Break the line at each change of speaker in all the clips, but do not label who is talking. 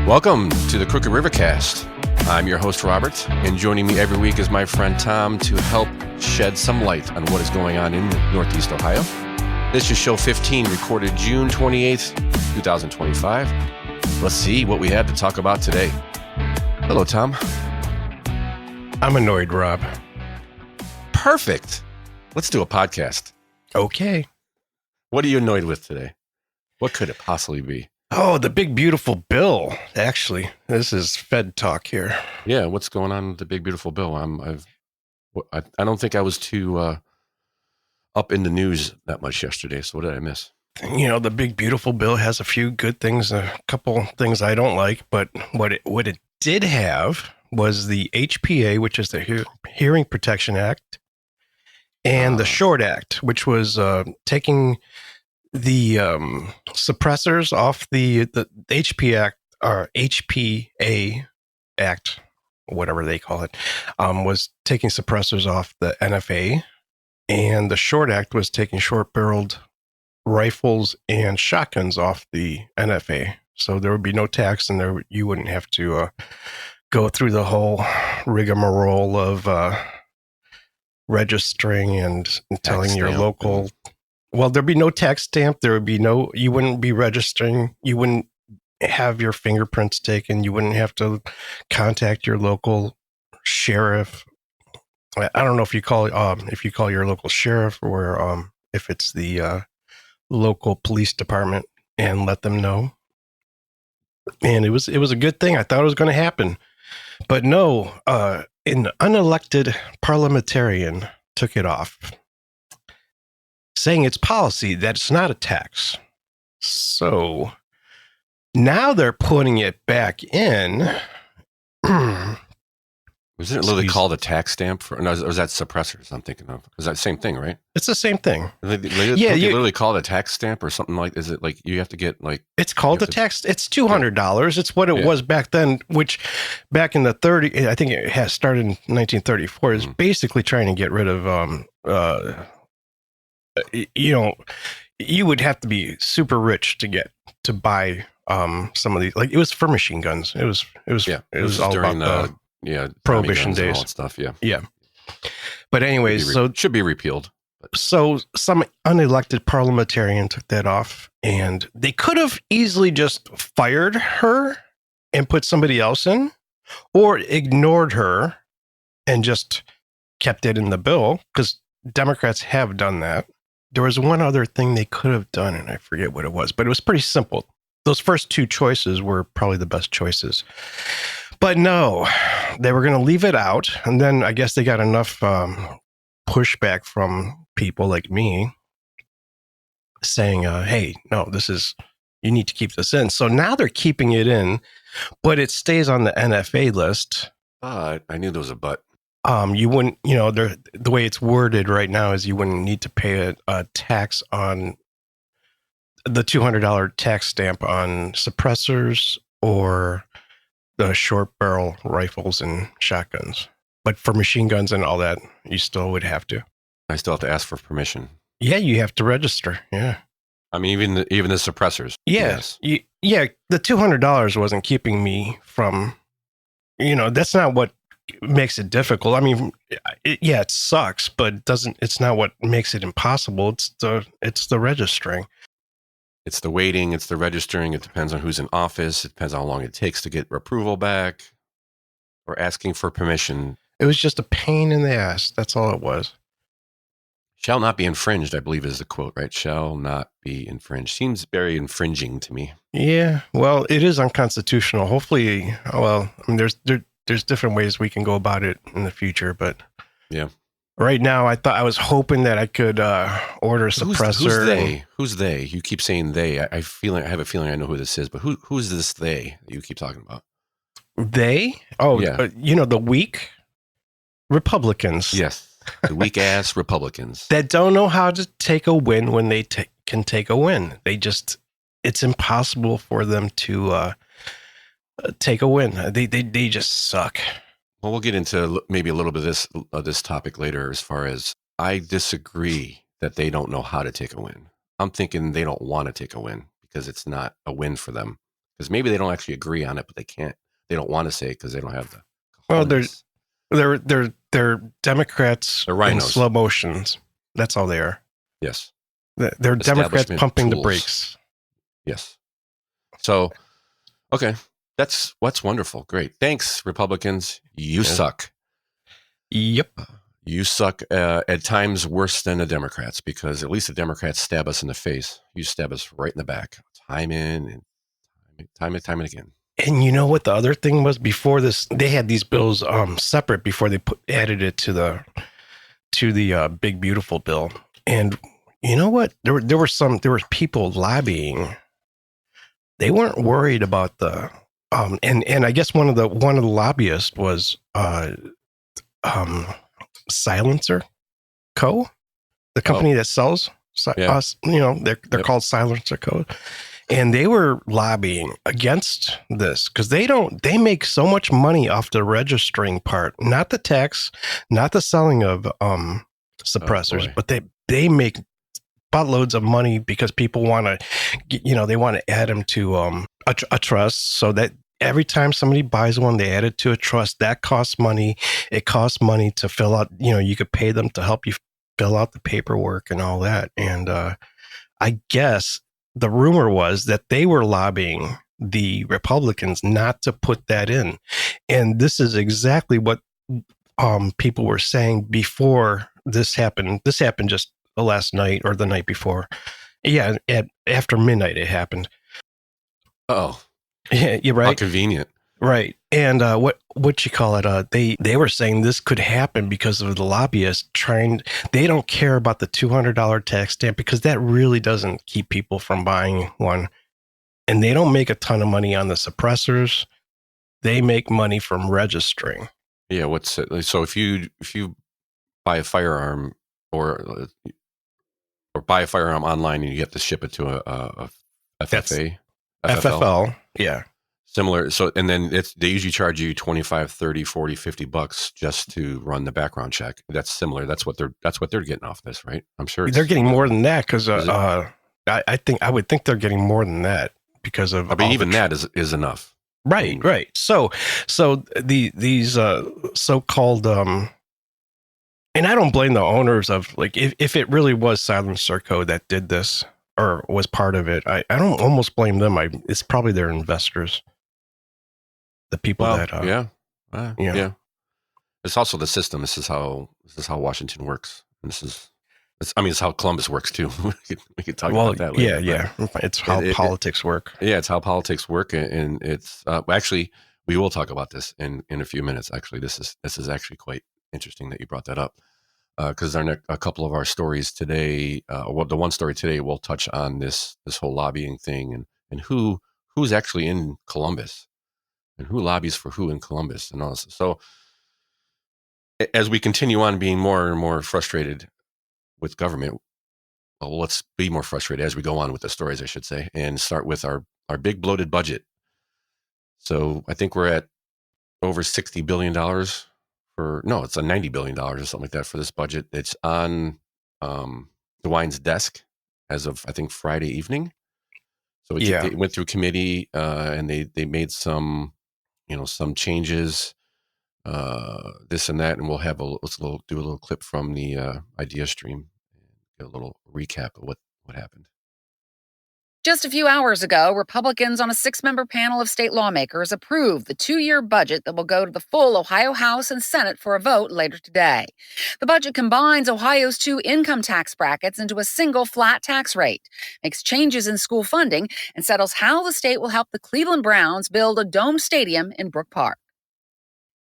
Welcome to the Crooked Rivercast. I'm your host, Robert, and joining me every week is my friend Tom to help shed some light on what is going on in Northeast Ohio. This is show 15, recorded June 28th, 2025. Let's see what we had to talk about today. Hello, Tom.
I'm annoyed, Rob.
Perfect. Let's do a podcast.
Okay.
What are you annoyed with today? What could it possibly be?
Oh, the big, beautiful bill. Actually, this is Fed talk here.
Yeah, what's going on with the big, beautiful bill? I don't think I was too up in the news that much yesterday, so what did I miss?
You know, the big, beautiful bill has a few good things, a couple things I don't like, but what it did have was the HPA, which is the Hearing Protection Act, and the Short Act, which was taking the suppressors off the HP Act, or HPA Act, whatever they call it, was taking suppressors off the NFA, and the Short Act was taking short-barreled rifles and shotguns off the NFA. So there would be no tax, and you wouldn't have to go through the whole rigmarole of registering and telling your local. Well, there'd be no tax stamp. There would be you wouldn't be registering. You wouldn't have your fingerprints taken. You wouldn't have to contact your local sheriff. I don't know if you call your local sheriff or if it's the local police department and let them know. And it was a good thing. I thought it was going to happen, but no. An unelected parliamentarian took it off, saying it's policy that it's not a tax. So now they're putting it back in.
Was it literally called a tax stamp? Or was that suppressors I'm thinking of? Is that the same thing, right?
It's the same thing.
They literally call it a tax stamp or something like, is it like you have to get like...
It's called a tax. It's $200. It's what it was back then, which back in the 30s, I think it has started in 1934, is basically trying to get rid of... you would have to be super rich to buy some of these. Like, it was for machine guns. It was all
during
about the Prohibition days,
all that stuff.
Yeah. But anyways, so
should be repealed.
So some unelected parliamentarian took that off, and they could have easily just fired her and put somebody else in, or ignored her and just kept it in the bill, because Democrats have done that. There was one other thing they could have done, and I forget what it was, but it was pretty simple. Those first two choices were probably the best choices. But no, they were going to leave it out. And then I guess they got enough pushback from people like me saying, hey, no, you need to keep this in. So now they're keeping it in, but it stays on the NFA list.
I knew there was a but.
You wouldn't, the way it's worded right now is you wouldn't need to pay a tax on the $200 tax stamp on suppressors or the short barrel rifles and shotguns. But for machine guns and all that, you still would have to.
I still have to ask for permission.
Yeah, you have to register. Yeah.
I mean, even the suppressors.
Yes. Yeah, the $200 wasn't keeping me from, that's not what makes it difficult. I mean, it sucks, but it's not what makes it impossible. It's the registering.
It's the waiting, it's the registering. It depends on who's in office. It depends on how long it takes to get approval back or asking for permission.
It was just a pain in the ass. That's all it was.
Shall not be infringed, I believe is the quote, right? Shall not be infringed. Seems very infringing to me.
Yeah, well, it is unconstitutional. Hopefully, I mean, there's different ways we can go about it in the future, but
yeah. Right
now, I was hoping that I could order a suppressor.
Who's they? You keep saying they. I have a feeling I know who this is, but who's this they that you keep talking about?
They? Oh, yeah. The weak Republicans.
Yes, the weak ass Republicans
that don't know how to take a win when they can take a win. It's impossible for them to take a win. They just suck.
Well, we'll get into maybe a little bit of this topic later. As far as I disagree that they don't know how to take a win. I'm thinking they don't want to take a win because it's not a win for them. Because maybe they don't actually agree on it, but they don't want to say it because they don't have the.
Well,
cojones.
they're Democrats
They're
in
rhinos.
slow motions. That's all they are.
Yes.
They're Democrats
Establishment
pumping the
tools.
brakes.
Yes. So, okay, that's wonderful. Great. Thanks, Republicans. You suck.
Yep.
You suck at times worse than the Democrats, because at least the Democrats stab us in the face. You stab us right in the back, time in and time and again.
And you know what the other thing was before this? They had these bills separate before they added it to the big beautiful bill. And you know what? There were people lobbying. They weren't worried about the and I guess one of the lobbyists was Silencer Co., the company that sells us. They're called Silencer Co., and they were lobbying against this because they make so much money off the registering part, not the tax, not the selling of suppressors, but they make buttloads of money because people want to, they want to add them to a trust, so that every time somebody buys one, they add it to a trust. That costs money. It costs money to fill out. You could pay them to help you fill out the paperwork and all that. And I guess the rumor was that they were lobbying the Republicans not to put that in. And this is exactly what people were saying before this happened. This happened just the last night or the night before. Yeah, after midnight it happened.
Oh,
yeah, you're right.
How convenient.
Right. And what you call it? They were saying this could happen because of the lobbyists they don't care about the $200 tax stamp, because that really doesn't keep people from buying one. And they don't make a ton of money on the suppressors. They make money from registering.
Yeah. So if you buy a firearm or buy a firearm online and you have to ship it to a FFA,
FFL. Yeah.
Similar. So, and then they usually charge you 25, 30, 40, 50 bucks just to run the background check. That's similar. That's what they're getting off this, right? I'm sure
they're getting more than that, because I would think they're getting more than that because of.
I mean, even that is enough.
Right. Right. So these so-called and I don't blame the owners of, like, if it really was Silencer Co. that did this or was part of it, I don't almost blame them. It's probably their investors. The people that
yeah. It's also the system. This is how Washington works. And it's how Columbus works too. we could talk about that later.
Yeah. It's how politics work.
Yeah, it's how politics work, and it's actually, we will talk about this in a few minutes. Actually, this is actually quite interesting that you brought that up, because a couple of our stories today, the one story today, will touch on this whole lobbying thing and who's actually in Columbus. And who lobbies for who in Columbus and all this. So as we continue on being more and more frustrated with government, well, let's be more frustrated as we go on with the stories, I should say, and start with our big bloated budget. So I think we're at over $60 billion it's a $90 billion or something like that for this budget. It's on Dewine's desk as of, I think, Friday evening. So it went through committee and they made some changes, this and that, and we'll have do a little clip from the idea stream and get a little recap of what happened.
Just a few hours ago, Republicans on a 6-member panel of state lawmakers approved the 2-year budget that will go to the full Ohio House and Senate for a vote later today. The budget combines Ohio's 2 income tax brackets into a single flat tax rate, makes changes in school funding, and settles how the state will help the Cleveland Browns build a dome stadium in Brook Park.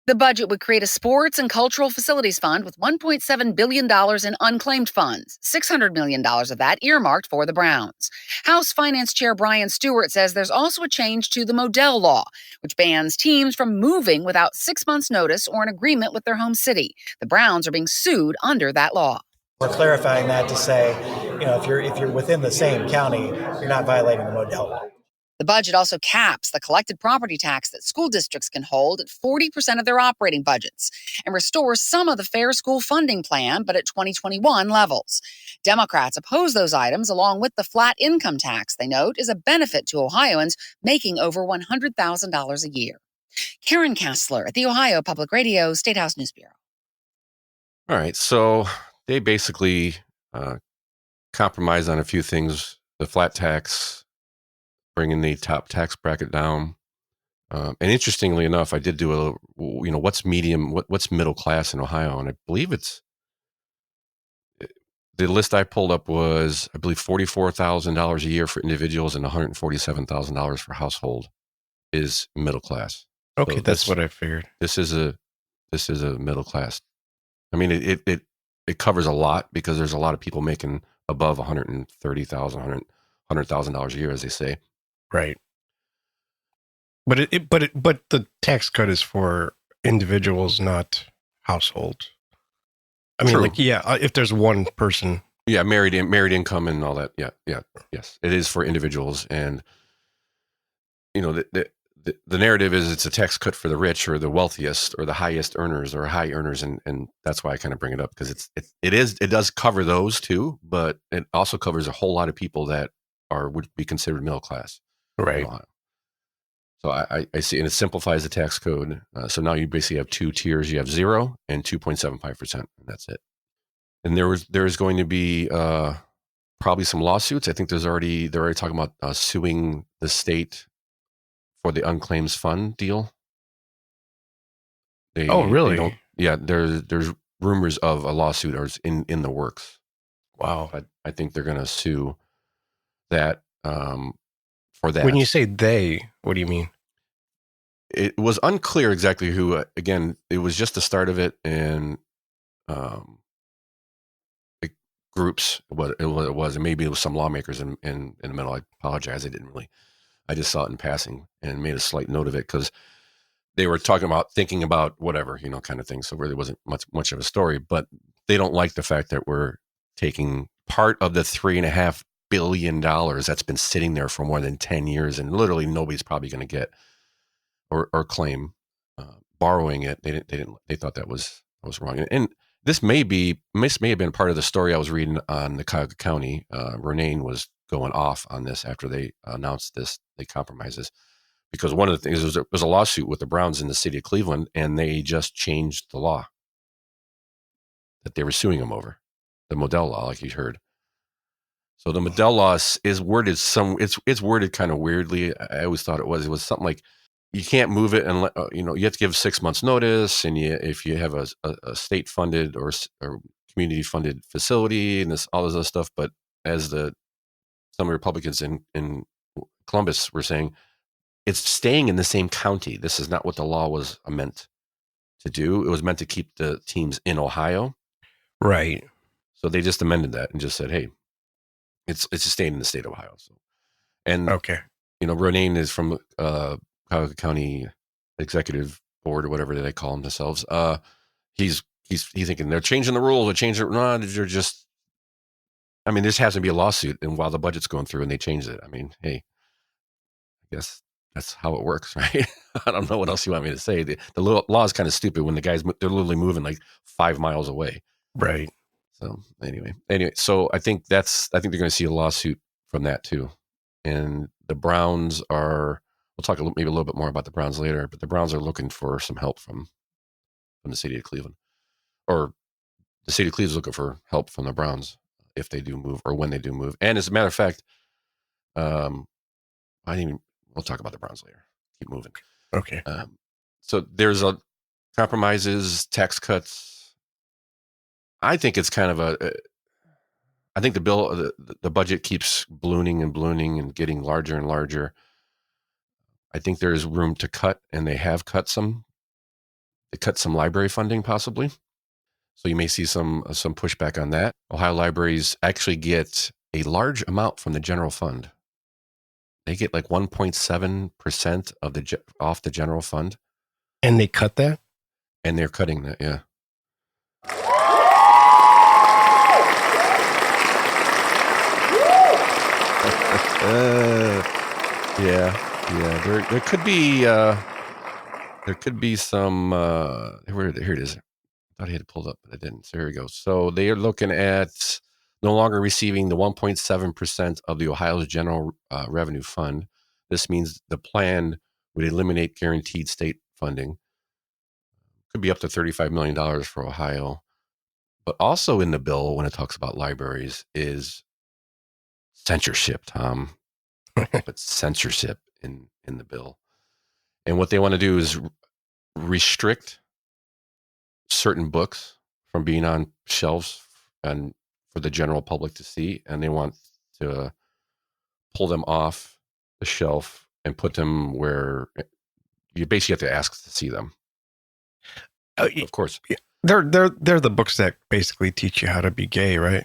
The budget would create a sports and cultural facilities fund with $1.7 billion in unclaimed funds, $600 million of that earmarked for the Browns. House Finance Chair Brian Stewart says there's also a change to the Modell Law, which bans teams from moving without 6 months' notice or an agreement with their home city. The Browns are being sued under that law.
We're clarifying that to say, if you're within the same county, you're not violating the Modell Law.
The budget also caps the collected property tax that school districts can hold at 40% of their operating budgets and restores some of the Fair School Funding Plan, but at 2021 levels. Democrats oppose those items along with the flat income tax they note is a benefit to Ohioans making over $100,000 a year. Karen Kassler at the Ohio Public Radio State House News Bureau.
All right. So they basically compromise on a few things. The flat tax, bringing the top tax bracket down. And interestingly enough, I did do what's medium, what's middle class in Ohio. And I believe the list I pulled up was, I believe, $44,000 a year for individuals and $147,000 for household is middle class.
Okay,
So
that's what I figured.
This is a middle class. I mean, it covers a lot because there's a lot of people making above $130,000, $100,000 a year, as they say.
Right. But but the tax cut is for individuals, not households. I mean,
True.
if there's one person.
Yeah, married income and all that. Yeah, yes. It is for individuals. And, the narrative is it's a tax cut for the rich or the wealthiest or the highest earners or high earners. And that's why I kind of bring it up, because it does cover those too, but it also covers a whole lot of people that would be considered middle class.
Right.
So I see, and it simplifies the tax code. So now you basically have two tiers. You have 0 and 2.75%, and that's it. And there is going to be probably some lawsuits. I think they're already talking about suing the state for the unclaims fund deal.
Really?
There's rumors of a lawsuit or in the works.
Wow.
I think they're going to sue that for that.
When you say they, what do you mean?
It was unclear exactly who. Again, it was just the start of it, and groups. What it was, and maybe it was some lawmakers in the middle. I apologize. I just saw it in passing and made a slight note of it because they were thinking about whatever, kind of thing. So really wasn't much of a story, but they don't like the fact that we're taking part of the $3.5 billion that's been sitting there for more than 10 years, and literally nobody's probably going to get or claim borrowing it. They thought that was wrong. And this may have been part of the story I was reading on the Cuyahoga County. Renee was going off on this after they announced they compromises, because one of the things was there was a lawsuit with the Browns in the city of Cleveland, and they just changed the law that they were suing them over, the Modell law, like you heard. So the Modell law is worded it's worded kind of weirdly. I always thought it was something like you can't move it and you have to give 6 months notice, and if you have a state funded or community funded facility and all this other stuff. But as some Republicans in Columbus were saying, it's staying in the same county. This is not what the law was meant to do. It was meant to keep the teams in Ohio.
Right.
So they just amended that and just said, hey, it's just staying in the state of Ohio. So, and
okay,
Renee is from Cuyahoga County Executive Board or whatever they call themselves. He's thinking they're changing the rules. They're changing it. No, they're just. I mean, this has to be a lawsuit, and while the budget's going through, and they changed it. I mean, hey, I guess that's how it works, right? I don't know what else you want me to say. The law is kind of stupid when they're literally moving like 5 miles away.
Right.
So anyway, so I think they're going to see a lawsuit from that too. And the Browns we'll talk maybe a little bit more about the Browns later, but the Browns are looking for some help from the city of Cleveland, or the city of Cleveland is looking for help from the Browns if they do move or when they do move. And as a matter of fact, we'll talk about the Browns later. Keep moving.
Okay.
So there's compromises, tax cuts. I think it's kind of I think the bill, the budget keeps ballooning and getting larger and larger. I think there is room to cut, and they have cut some. They cut some library funding possibly. So you may see some pushback on that. Ohio libraries actually get a large amount from the general fund. They get like 1.7% off the general fund.
And they cut that?
And they're cutting that, yeah. Yeah. There could be some. Here it is. I thought I had it pulled up, but I didn't. So here we go. So they are looking at no longer receiving the 1.7% of the Ohio's general revenue fund. This means the plan would eliminate guaranteed state funding. Could be up to $35 million for Ohio. But also in the bill, when it talks about libraries, is censorship, Tom. But censorship in the bill. And what they want to do is restrict certain books from being on shelves and for the general public to see. And they want to pull them off the shelf and put them where you basically have to ask to see them. Of course.
They're the books that basically teach you how to be gay, right?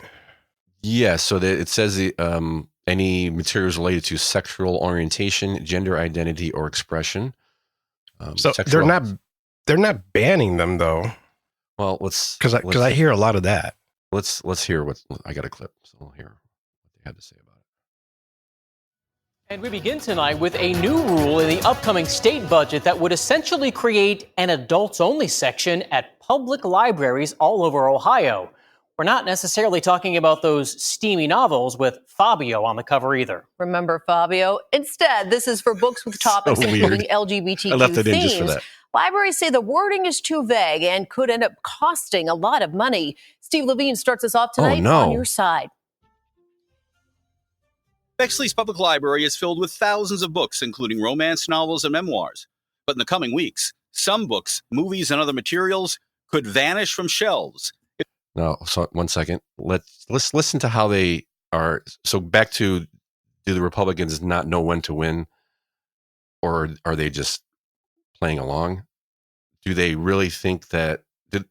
Yeah. So it says any materials related to sexual orientation, gender identity, or expression.
So they're not banning them though.
Well,
because I hear a lot of that.
Let's hear what I got a clip, so we'll hear what they had to say about it.
And we begin tonight with a new rule in the upcoming state budget that would essentially create an adults-only section at public libraries all over Ohio. We're not necessarily talking about those steamy novels with Fabio on the cover either.
Remember Fabio? Instead, this is for books with topics including LGBTQ
I left it
themes.
in just for that.
Libraries say the wording is too vague and could end up costing a lot of money. Steve Levine starts us off tonight on your side.
Bexley's Public Library is filled with thousands of books, including romance novels and memoirs. But in the coming weeks, some books, movies, and other materials could vanish from shelves.
No, so 1 second. Let's listen to how they are. So back to, do the Republicans not know when to win, or are they just playing along? Do they really think that,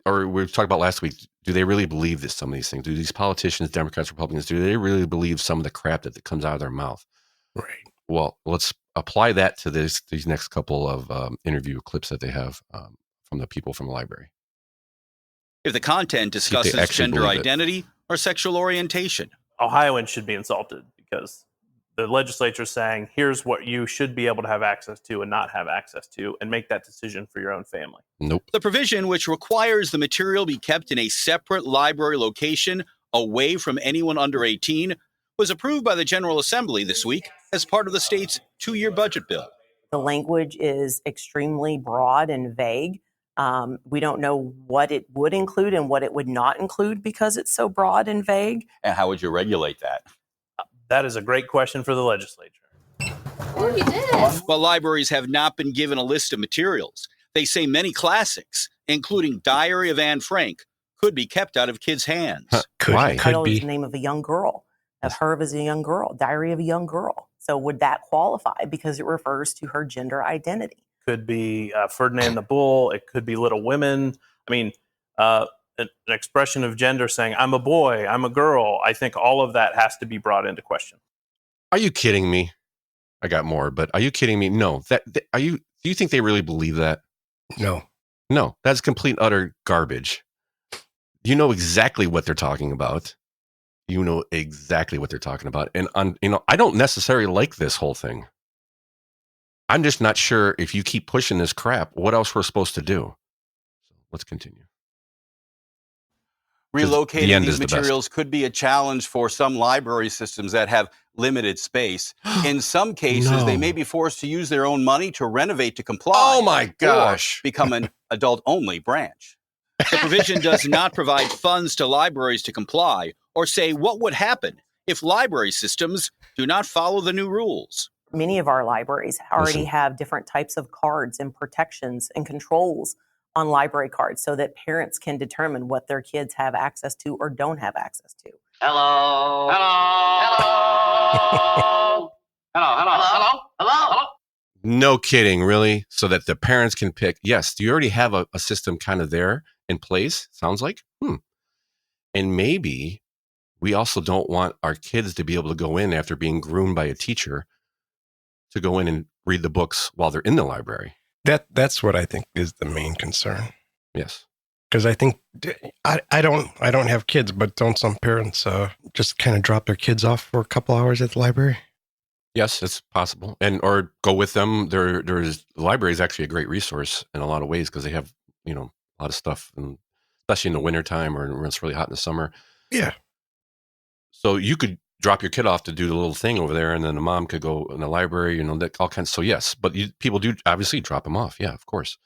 or we were talking about last week, do they really believe that some of these things? Do these politicians, Democrats, Republicans, do they really believe some of the crap that comes out of their mouth?
Right.
Well, let's apply that to these next couple of interview clips that they have from the people from the library.
If the content discusses gender identity or sexual orientation.
Ohioans should be insulted because the legislature is saying, here's what you should be able to have access to and not have access to, and make that decision for your own family.
Nope.
The provision, which requires the material be kept in a separate library location away from anyone under 18, was approved by the General Assembly this week as part of the state's 2-year budget bill.
The language is extremely broad and vague. We don't know what it would include and what it would not include because it's so broad and vague.
And how would you regulate that?
That is a great question for the legislature.
Oh, you did.
Well, libraries have not been given a list of materials. They say many classics, including Diary of Anne Frank, could be kept out of kids' hands.
Why?
The title is the name of a young girl, of her as a young girl, Diary of a Young Girl. So would that qualify because it refers to her gender identity?
Could be Ferdinand the Bull. It could be Little Women. I mean, an expression of gender saying, I'm a boy, I'm a girl. I think all of that has to be brought into question.
Are you kidding me? I got more, but are you kidding me? No. Do you think they really believe that? No, that's complete utter garbage. You know exactly what they're talking about. And I don't necessarily like this whole thing. I'm just not sure if you keep pushing this crap, what else we're supposed to do. So let's continue.
Relocating these materials could be a challenge for some library systems that have limited space. In some cases, they may be forced to use their own money to renovate to comply.
Oh my gosh.
Or become an adult-only branch. The provision does not provide funds to libraries to comply or say what would happen if library systems do not follow the new rules.
Many of our libraries already have different types of cards and protections and controls on library cards so that parents can determine what their kids have access to or don't have access to.
Hello. Hello. Hello.
No kidding, really? So that the parents can pick. Yes, do you already have a system kind of there in place? Sounds like. And maybe we also don't want our kids to be able to go in after being groomed by a teacher to go in and read the books while they're in the library.
That's what I think is the main concern.
Yes.
Because I think I don't have kids, but don't some parents just kind of drop their kids off for a couple hours at the library?
Yes, it's possible, or go with them. The library is actually a great resource in a lot of ways because they have a lot of stuff, and especially in the wintertime or when it's really hot in the summer.
Yeah.
So you could drop your kid off to do the little thing over there, and then the mom could go in the library. That all kinds. So yes, but people do obviously drop them off. Yeah, of course.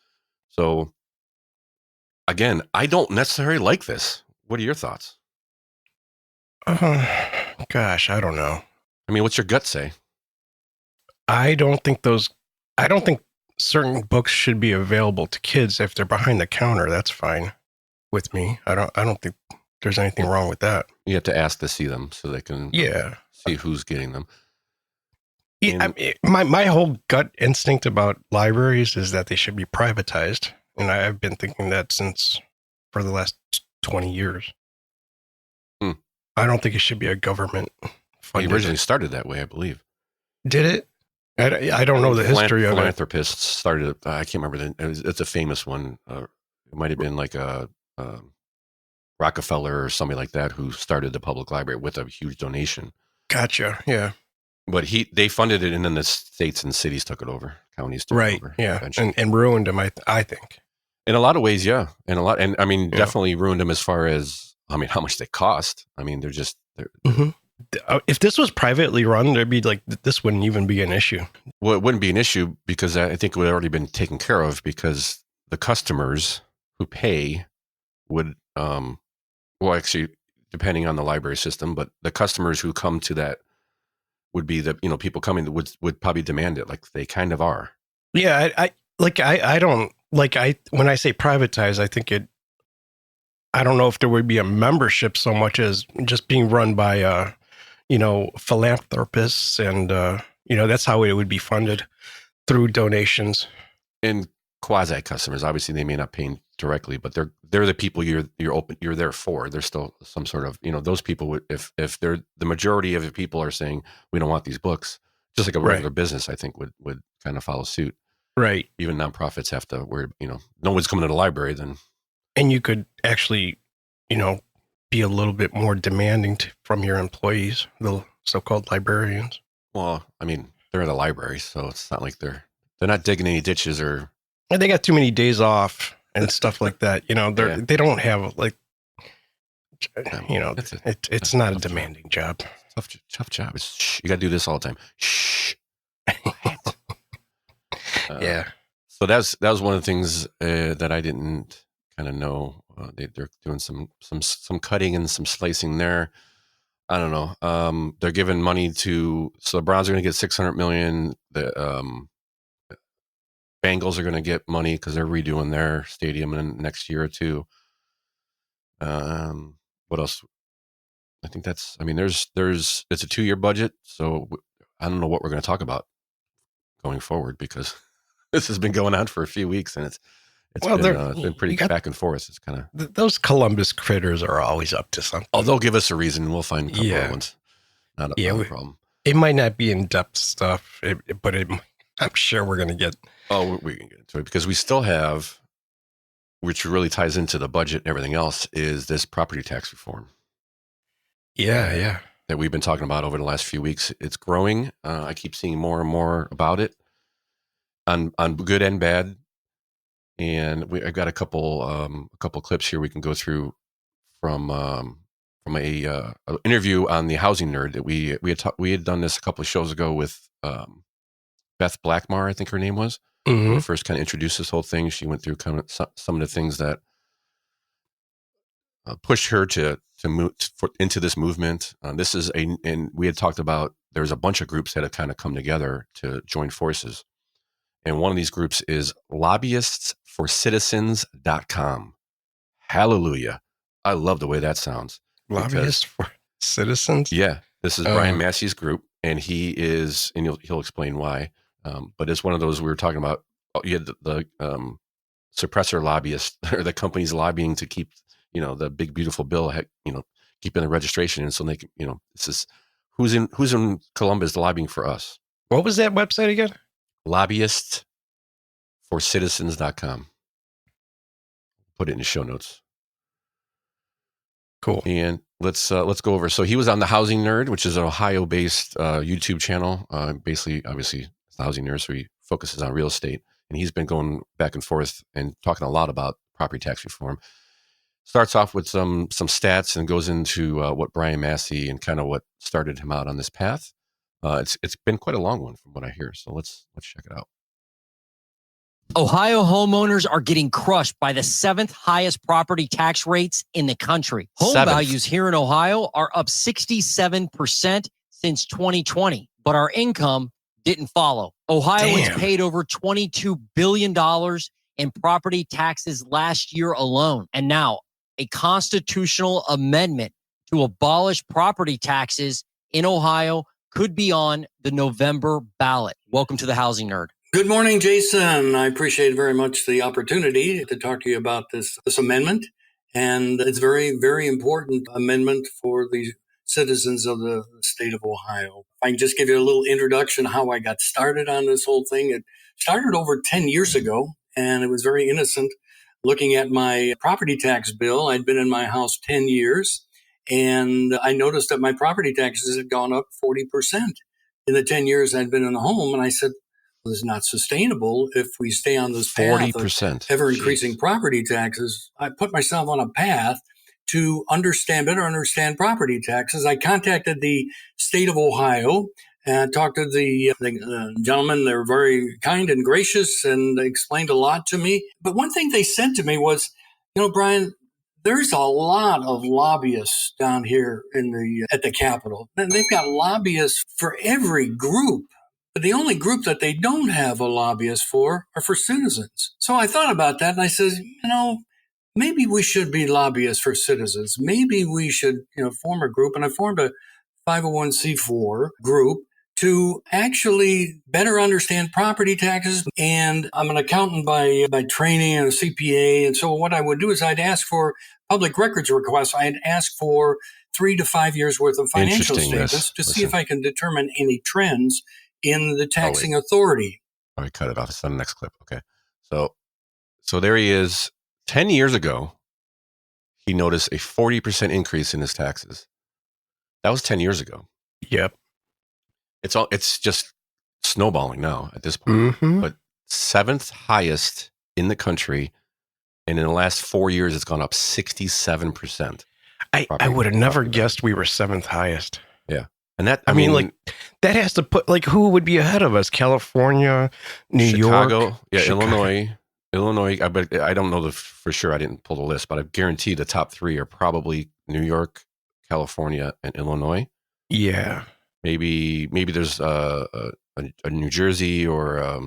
So again, I don't necessarily like this. What are your thoughts?
Gosh, I don't know.
I mean, what's your gut say?
I don't think certain books should be available to kids if they're behind the counter. That's fine with me. I don't think there's anything wrong with that.
You have to ask to see them so they can see who's getting them.
Yeah, my whole gut instinct about libraries is that they should be privatized, and I've been thinking that for the last 20 years. I don't think it should be a government funded.
It originally started that way, I believe.
Did it? I don't know the history of it.
Philanthropists started it. I can't remember. It's a famous one. It might have been like a Rockefeller or somebody like that who started the public library with a huge donation.
Gotcha. Yeah.
But they funded it, and then the states and cities took it over. Counties took it over.
Yeah. And ruined them, I think.
In a lot of ways, yeah. And I mean, definitely ruined them as far as, how much they cost. I mean, they're
if this was privately run, there'd be this wouldn't even be an issue.
Well, it wouldn't be an issue because I think it would have already been taken care of because the customers who pay would, actually, depending on the library system, but the customers who come to that would be the, people coming that would probably demand it, like they kind of are.
Yeah. I don't when I say privatize, I think I don't know if there would be a membership so much as just being run by, philanthropists, and that's how it would be funded, through donations.
And quasi customers, obviously, they may not pay directly, but they're the people you're there for. There's still some sort of those people would, if they're the majority of the people are saying we don't want these books, just like a regular business, I think would kind of follow suit.
Right.
Even nonprofits have to worry. No one's coming to the library then. And
you could actually, be a little bit more demanding from your employees, the so-called librarians.
Well, I mean, they're at a library, so it's not like they're not digging any ditches or.
And they got too many days off and stuff like that. They don't have it's not a demanding job.
Tough job. You got to do this all the time. Shh.
Yeah.
So that was one of the things that I didn't kind of know. They're doing some cutting and some slicing there. I don't know. They're giving money so the Browns are going to get $600 million. The Bengals are going to get money because they're redoing their stadium in the next year or two. What else? I think that's. I mean, it's a 2-year budget, so I don't know what we're going to talk about going forward because this has been going on for a few weeks and it's been pretty back and forth. It's kind of
those Columbus critters are always up to something.
Oh, they'll give us a reason. We'll find a couple of ones. Not a problem.
It might not be in-depth stuff, but I'm sure we're going to get.
Oh, we can get into it because we still have, which really ties into the budget and everything else, is this property tax reform.
Yeah.
That we've been talking about over the last few weeks. It's growing. I keep seeing more and more about it on good and bad. And I've got a couple clips here we can go through from a interview on the Housing Nerd that we had done this a couple of shows ago with Beth Blackmar, I think her name was.
Mm-hmm.
When we first kind of introduced this whole thing, she went through kind of some of the things that pushed her to move into this movement. And we had talked about there's a bunch of groups that have kind of come together to join forces. And one of these groups is LobbyistForCitizens.com. Hallelujah. I love the way that sounds.
Lobbyists for Citizens?
Yeah. This is Brian Massey's group, and he is, and he'll explain why. But it's one of those we were talking about. You had the suppressor lobbyists, or the companies lobbying to keep, the big, beautiful bill, keeping the registration. And so they can, this is who's in Columbus lobbying for us.
What was that website again?
LobbyistForCitizens.com. Put it in the show notes.
Cool.
And let's go over. So he was on the Housing Nerd, which is an Ohio-based YouTube channel. Basically, obviously, it's the Housing Nerd, so he focuses on real estate, and he's been going back and forth and talking a lot about property tax reform. Starts off with some stats and goes into what Brian Massey and kind of what started him out on this path. It's been quite a long one from what I hear. So let's check it out.
Ohio homeowners are getting crushed by the 7th highest property tax rates in the country. Home values here in Ohio are up 67% since 2020, but our income didn't follow. Ohioans paid over $22 billion in property taxes last year alone. And now a constitutional amendment to abolish property taxes in Ohio could be on the November ballot. Welcome to the Housing Nerd.
Good morning, Jason. I appreciate very much the opportunity to talk to you about this amendment. And it's very, very important amendment for the citizens of the state of Ohio. If I can just give you a little introduction how I got started on this whole thing. It started over 10 years ago, and it was very innocent. Looking at my property tax bill, I'd been in my house 10 years, and I noticed that my property taxes had gone up 40% in the 10 years I'd been in the home. And I said, well, it's not sustainable if we stay on this path
40%.
of ever-increasing property taxes. I put myself on a path to better understand property taxes. I contacted the state of Ohio and talked to the gentlemen. They're very kind and gracious, and they explained a lot to me. But one thing they said to me was, Brian, there's a lot of lobbyists down here at the Capitol. And they've got lobbyists for every group. But the only group that they don't have a lobbyist for are for citizens. So I thought about that, and I said, maybe we should be lobbyists for citizens. Maybe we should, form a group. And I formed a 501c4 group to actually better understand property taxes. And I'm an accountant by training and a CPA. And so what I would do is I'd ask for public records requests. I'd ask for 3 to 5 years worth of financial statements to see if I can determine any trends in the taxing authority.
All right, cut it off. It's on the next clip. Okay. So there he is. 10 years ago, he noticed a 40% increase in his taxes. That was 10 years ago.
Yep.
It's just snowballing now at this point. Mm-hmm. But 7th highest in the country. And in the last 4 years, it's gone up 67%.
I would have never guessed we were 7th highest.
Yeah. And that,
I mean, that has to put, who would be ahead of us? California,
Chicago,
York?
Yeah, Chicago. Illinois. But I don't know for sure. I didn't pull the list, but I guarantee the top 3 are probably New York, California, and Illinois.
Yeah.
Maybe there's a New Jersey or a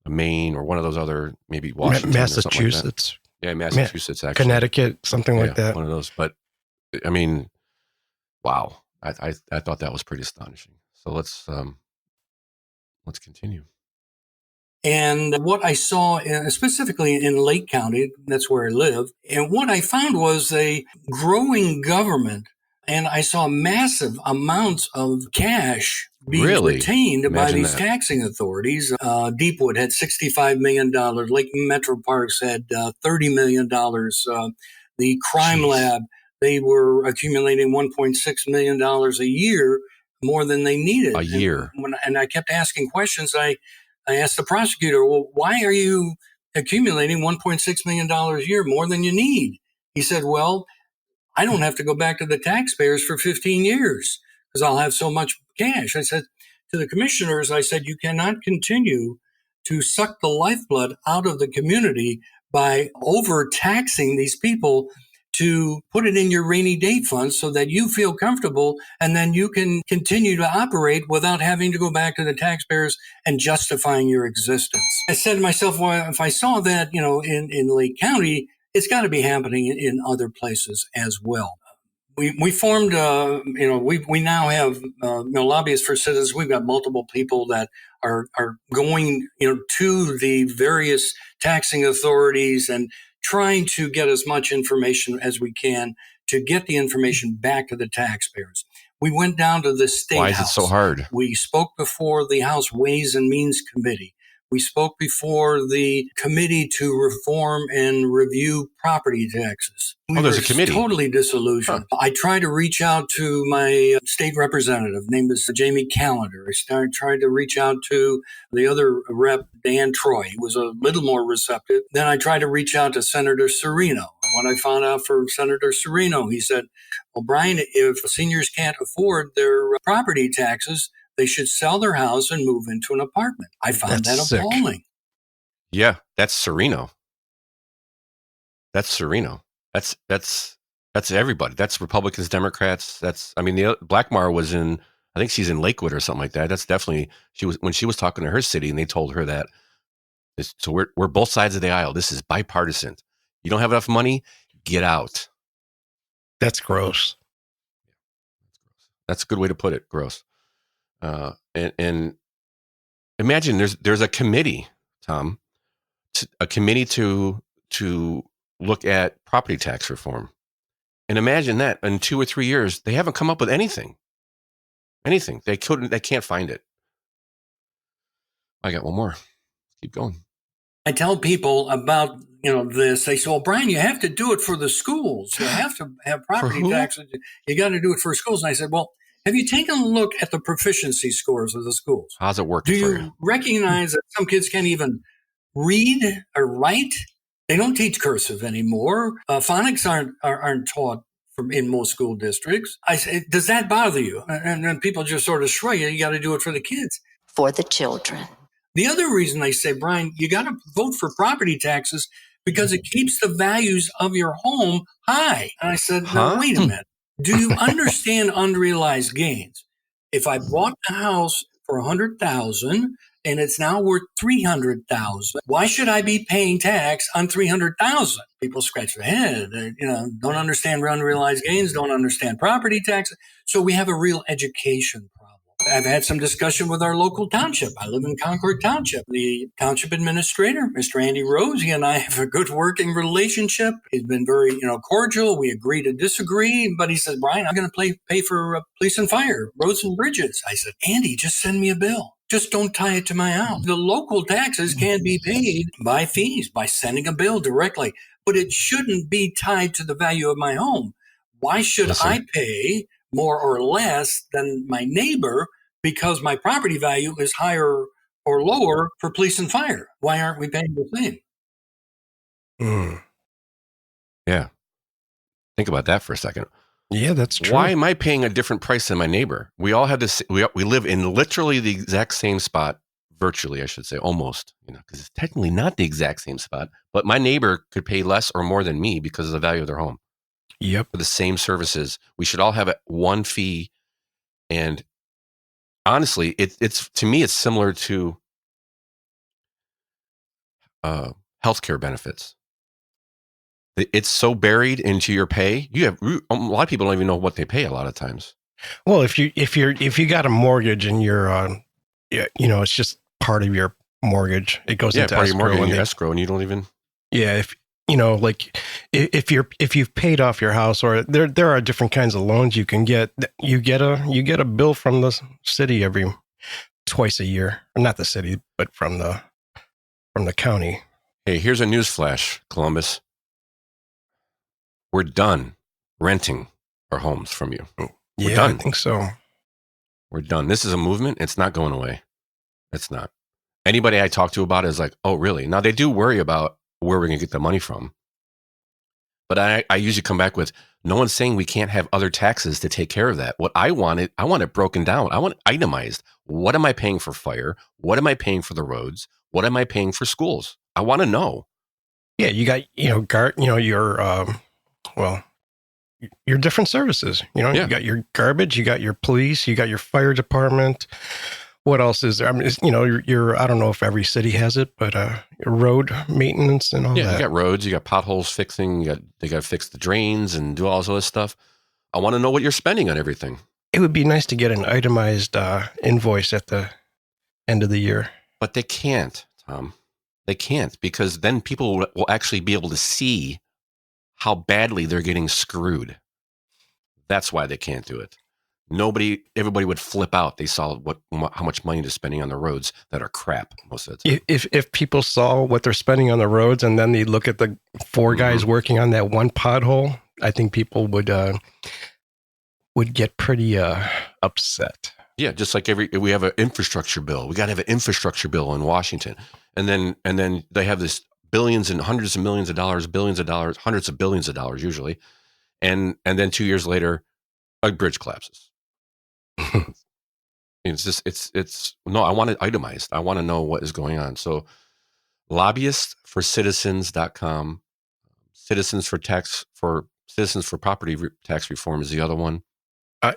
Maine or one of those other, maybe Washington,
Massachusetts.
Or something like that. Yeah, Massachusetts, actually.
Connecticut, something like that.
One of those. But I mean, wow. I thought that was pretty astonishing. So let's continue.
And what I saw specifically in Lake County, that's where I live, and what I found was a growing government, and I saw massive amounts of cash being retained by these taxing authorities. Deepwood had $65 million. Lake Metro Parks had $30 million. The Crime Lab, they were accumulating $1.6 million a year, more than they needed.
A year.
And I kept asking questions. I asked the prosecutor, well, why are you accumulating $1.6 million a year, more than you need? He said, well, I don't have to go back to the taxpayers for 15 years because I'll have so much cash. I said to the commissioners, you cannot continue to suck the lifeblood out of the community by overtaxing these people to put it in your rainy day fund so that you feel comfortable and then you can continue to operate without having to go back to the taxpayers and justifying your existence. I said to myself, well, if I saw that, in Lake County, it's got to be happening in other places as well. We formed, we now have lobbyists for citizens. We've got multiple people that are going, to the various taxing authorities and trying to get as much information as we can to get the information back to the taxpayers. We went down to the State House.
Why is it so hard?
We spoke before the House Ways and Means Committee. We spoke before the committee to reform and review property taxes. We
there's
were
a committee.
Totally disillusioned. Huh. I tried to reach out to my state representative, named is Jamie Callender. I tried to reach out to the other rep, Dan Troy. He was a little more receptive. Then I tried to reach out to Senator Serino. When I found out from Senator Serino, he said, well, Brian, if seniors can't afford their property taxes, they should sell their house and move into an apartment. I found that appalling.
Yeah, that's Serino. That's Serino. That's everybody. That's Republicans, Democrats. Blackmar was in, I think she's in Lakewood or something like that. That's definitely, when she was talking to her city and they told her that. So we're both sides of the aisle. This is bipartisan. You don't have enough money, get out.
That's gross.
That's a good way to put it. Gross. And imagine there's a committee, Tom, a committee to look at property tax reform. And imagine that in 2 or 3 years, they haven't come up with anything. They can't find it. I got one more. Keep going.
I tell people about, this. They say, well, Brian, you have to do it for the schools. You have to have property taxes. You got to do it for schools. And I said, well, have you taken a look at the proficiency scores of the schools?
How's it working for you?
Do you recognize that some kids can't even read or write? They don't teach cursive anymore. Phonics aren't taught in most school districts. I say, does that bother you? And then people just sort of shrug. You got to do it for the kids.
For the children.
The other reason they say, Brian, you got to vote for property taxes because it keeps the values of your home high. And I said, no, wait a minute. Do you understand unrealized gains? If I bought a house for $100,000 and it's now worth $300,000, why should I be paying tax on $300,000? People scratch their head. Don't understand unrealized gains, don't understand property taxes. So we have a real education problem. I've had some discussion with our local township. I live in Concord Township. The township administrator, Mr. Andy Rose, he and I have a good working relationship. He's been very, cordial. We agree to disagree. But he says, Brian, I'm going to pay for police and fire, roads and bridges. I said, Andy, just send me a bill. Just don't tie it to my house. The local taxes can be paid by fees, by sending a bill directly. But it shouldn't be tied to the value of my home. Why should I pay more or less than my neighbor because my property value is higher or lower for police and fire? Why aren't we paying the same?
Yeah. Think about that for a second.
Yeah, that's true.
Why am I paying a different price than my neighbor? We all have this. We live in literally the exact same spot, virtually, I should say, almost, because it's technically not the exact same spot, but my neighbor could pay less or more than me because of the value of their home.
Yep.
For the same services. We should all have one fee. And honestly, it's to me, it's similar to healthcare benefits. It's so buried into your pay. A lot of people don't even know what they pay a lot of times.
Well, if you got a mortgage and you're, it's just part of your mortgage. It goes into
part
escrow
of your mortgage, escrow, and you don't even.
Yeah, if you've paid off your house, or there are different kinds of loans you can get. You get a bill from the city twice a year, or not the city, but from the county.
Hey, here's a news flash, Columbus. We're done renting our homes from you. We're done.
I think so.
We're done. This is a movement. It's not going away. It's not. Anybody I talk to about it is like, oh, really? Now, they do worry about where we're going to get the money from. But I usually come back with, no one's saying we can't have other taxes to take care of that. What I want it broken down. I want it itemized. What am I paying for fire? What am I paying for the roads? What am I paying for schools? I want to know.
Yeah, you got, your different services. You got your garbage, you got your police, you got your fire department. What else is there? I mean, I don't know if every city has it, but road maintenance and all that. Yeah,
you got roads, you got potholes fixing, they got to fix the drains and do all this stuff. I want to know what you're spending on everything.
It would be nice to get an itemized invoice at the end of the year.
But they can't, Tom. They can't, because then people will actually be able to see how badly they're getting screwed. That's why they can't do it. everybody would flip out. They saw how much money they're spending on the roads that are crap most of the time.
If people saw what they're spending on the roads and then they look at the four guys working on that one pothole, I think people would get pretty upset.
Yeah, just like we have an infrastructure bill. We got to have an infrastructure bill in Washington, and then they have this billions and hundreds of millions of dollars, billions of dollars, hundreds of billions of dollars usually, and then 2 years later, a bridge collapses. It's no. I want it itemized. I want to know what is going on. So, lobbyistforcitizens.com, Citizens for Property Tax Reform is the other one.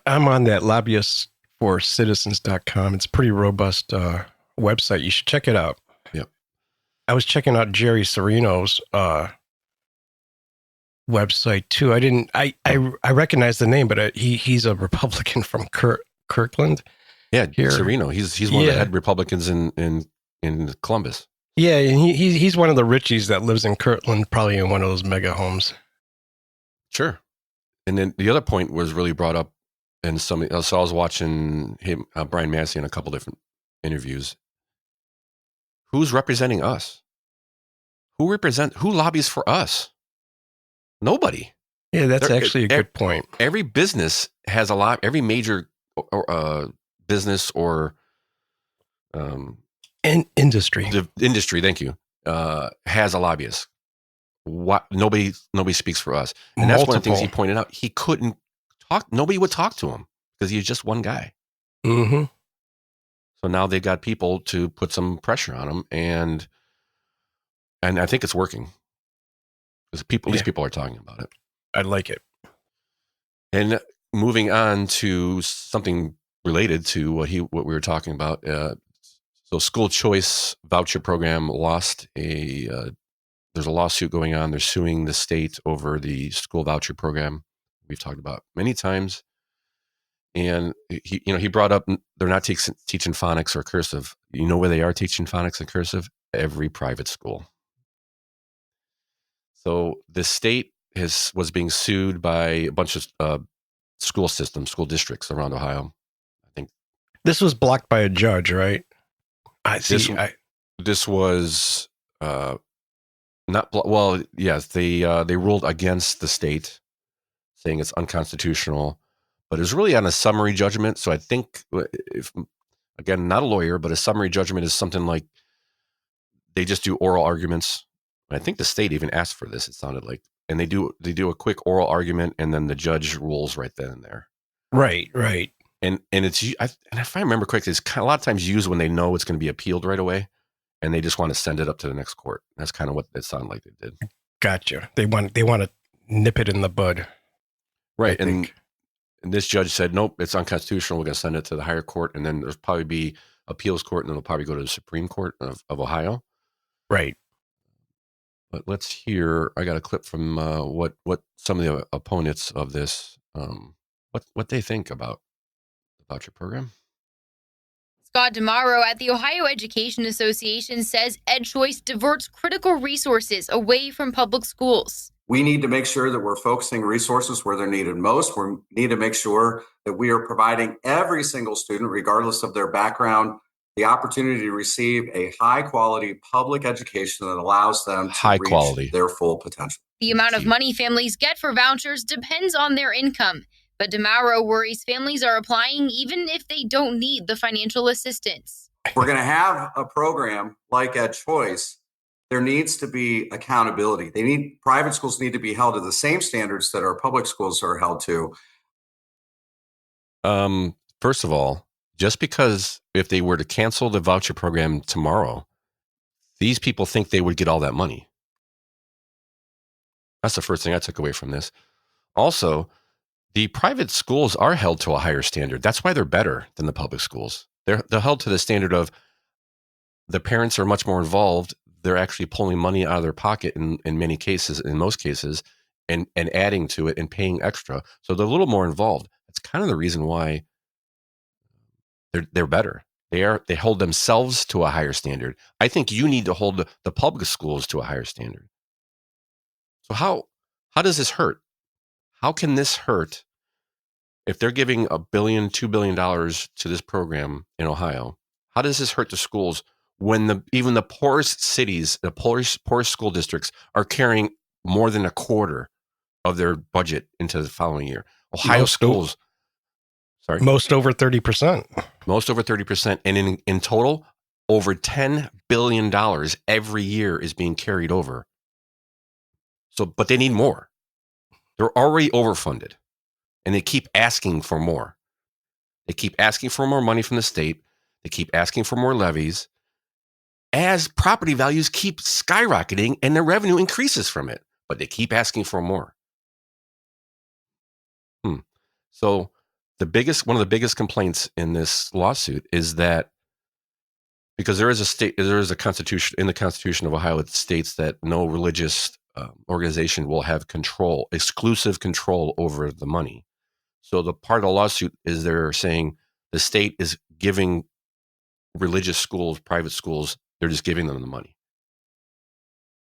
I'm on that lobbyistforcitizens.com. It's a pretty robust website. You should check it out.
Yep.
I was checking out Jerry Serino's website too. I recognize the name, but he's a Republican from Kirkland.
Yeah,
here.
Serino. He's one of the head Republicans in Columbus.
Yeah, and he's one of the richies that lives in Kirtland, probably in one of those mega homes.
Sure. And then the other point was really brought up, and so I was watching him, Brian Massey, in a couple different interviews. Who's representing us? Who lobbies for us? Nobody.
Yeah, that's actually a good point.
Every business has every major business or
industry.
Industry, thank you, has a lobbyist. Nobody speaks for us. And that's one of the things he pointed out. He couldn't talk. Nobody would talk to him because he's just one guy.
Mm-hmm.
So now they've got people to put some pressure on him, and I think it's working. Because these people are talking about it.
I like it.
And moving on to something related to what we were talking about. So school choice voucher program lost there's a lawsuit going on. They're suing the state over the school voucher program. We've talked about many times. And he brought up they're not teaching phonics or cursive. You know where they are teaching phonics and cursive? Every private school. So the state was being sued by a bunch of school districts around Ohio. I think
this was blocked by a judge, right? I see.
This was not well. Yes, they ruled against the state, saying it's unconstitutional. But it was really on a summary judgment. So I think, if again, not a lawyer, but a summary judgment is something like they just do oral arguments. I think the state even asked for this. It sounded like, and they do a quick oral argument, and then the judge rules right then and there.
Right.
And it's if I remember correctly, it's a lot of times used when they know it's going to be appealed right away, and they just want to send it up to the next court. That's kind of what it sounded like they did.
Gotcha. They want to nip it in the bud.
Right. And this judge said, nope, it's unconstitutional. We're going to send it to the higher court, and then there's probably be appeals court, and then it'll probably go to the Supreme Court of Ohio.
Right.
But let's hear. I got a clip from what some of the opponents of this, what they think about the voucher program.
Scott DeMauro at the Ohio Education Association says EdChoice diverts critical resources away from public schools.
We need to make sure that we're focusing resources where they're needed most. We need to make sure that we are providing every single student, regardless of their background, the opportunity to receive a high-quality public education that allows them to reach their full potential.
The amount of money families get for vouchers depends on their income, but DeMauro worries families are applying even if they don't need the financial assistance.
If we're going to have a program like EdChoice, there needs to be accountability. Private schools need to be held to the same standards that our public schools are held to.
First of all, just because if they were to cancel the voucher program tomorrow, these people think they would get all that money. That's the first thing I took away from this. Also, the private schools are held to a higher standard. That's why they're better than the public schools. They're held to the standard of the parents are much more involved. They're actually pulling money out of their pocket in most cases, and adding to it and paying extra. So they're a little more involved. That's kind of the reason why they're better. They hold themselves to a higher standard. I think you need to hold the public schools to a higher standard. So how does this hurt? How can this hurt if they're giving $1 billion, $2 billion to this program in Ohio, how does this hurt the schools when even the poorest cities, the poorest school districts are carrying more than a quarter of their budget into the following year? Ohio schools,
most over 30%.
Most over 30%. And in total, over $10 billion every year is being carried over. So, but they need more. They're already overfunded, and they keep asking for more. They keep asking for more money from the state. They keep asking for more levies as property values keep skyrocketing and their revenue increases from it, but they keep asking for more. So one of the biggest complaints in this lawsuit is that because there is a constitution in the Constitution of Ohio, it states that no religious organization will have exclusive control over the money. So the part of the lawsuit is they're saying the state is giving religious schools, private schools, they're just giving them the money.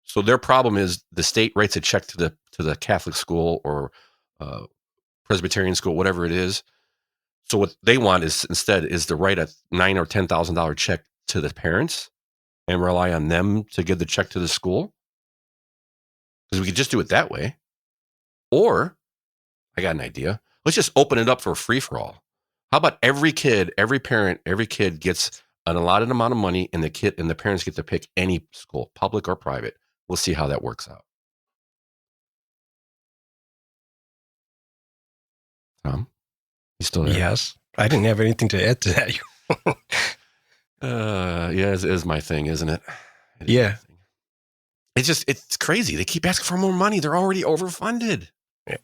So their problem is the state writes a check to the Catholic school or Presbyterian school, whatever it is. So what they want is instead is to write a $9,000 or $10,000 check to the parents and rely on them to give the check to the school. Because we could just do it that way. Or, I got an idea. Let's just open it up for a free-for-all. How about every kid gets an allotted amount of money, and the parents get to pick any school, public or private. We'll see how that works out. Tom, you still there?
Yes, I didn't have anything to add to that.
Yeah, it is my thing, isn't it?
Yeah.
It's crazy. They keep asking for more money. They're already overfunded.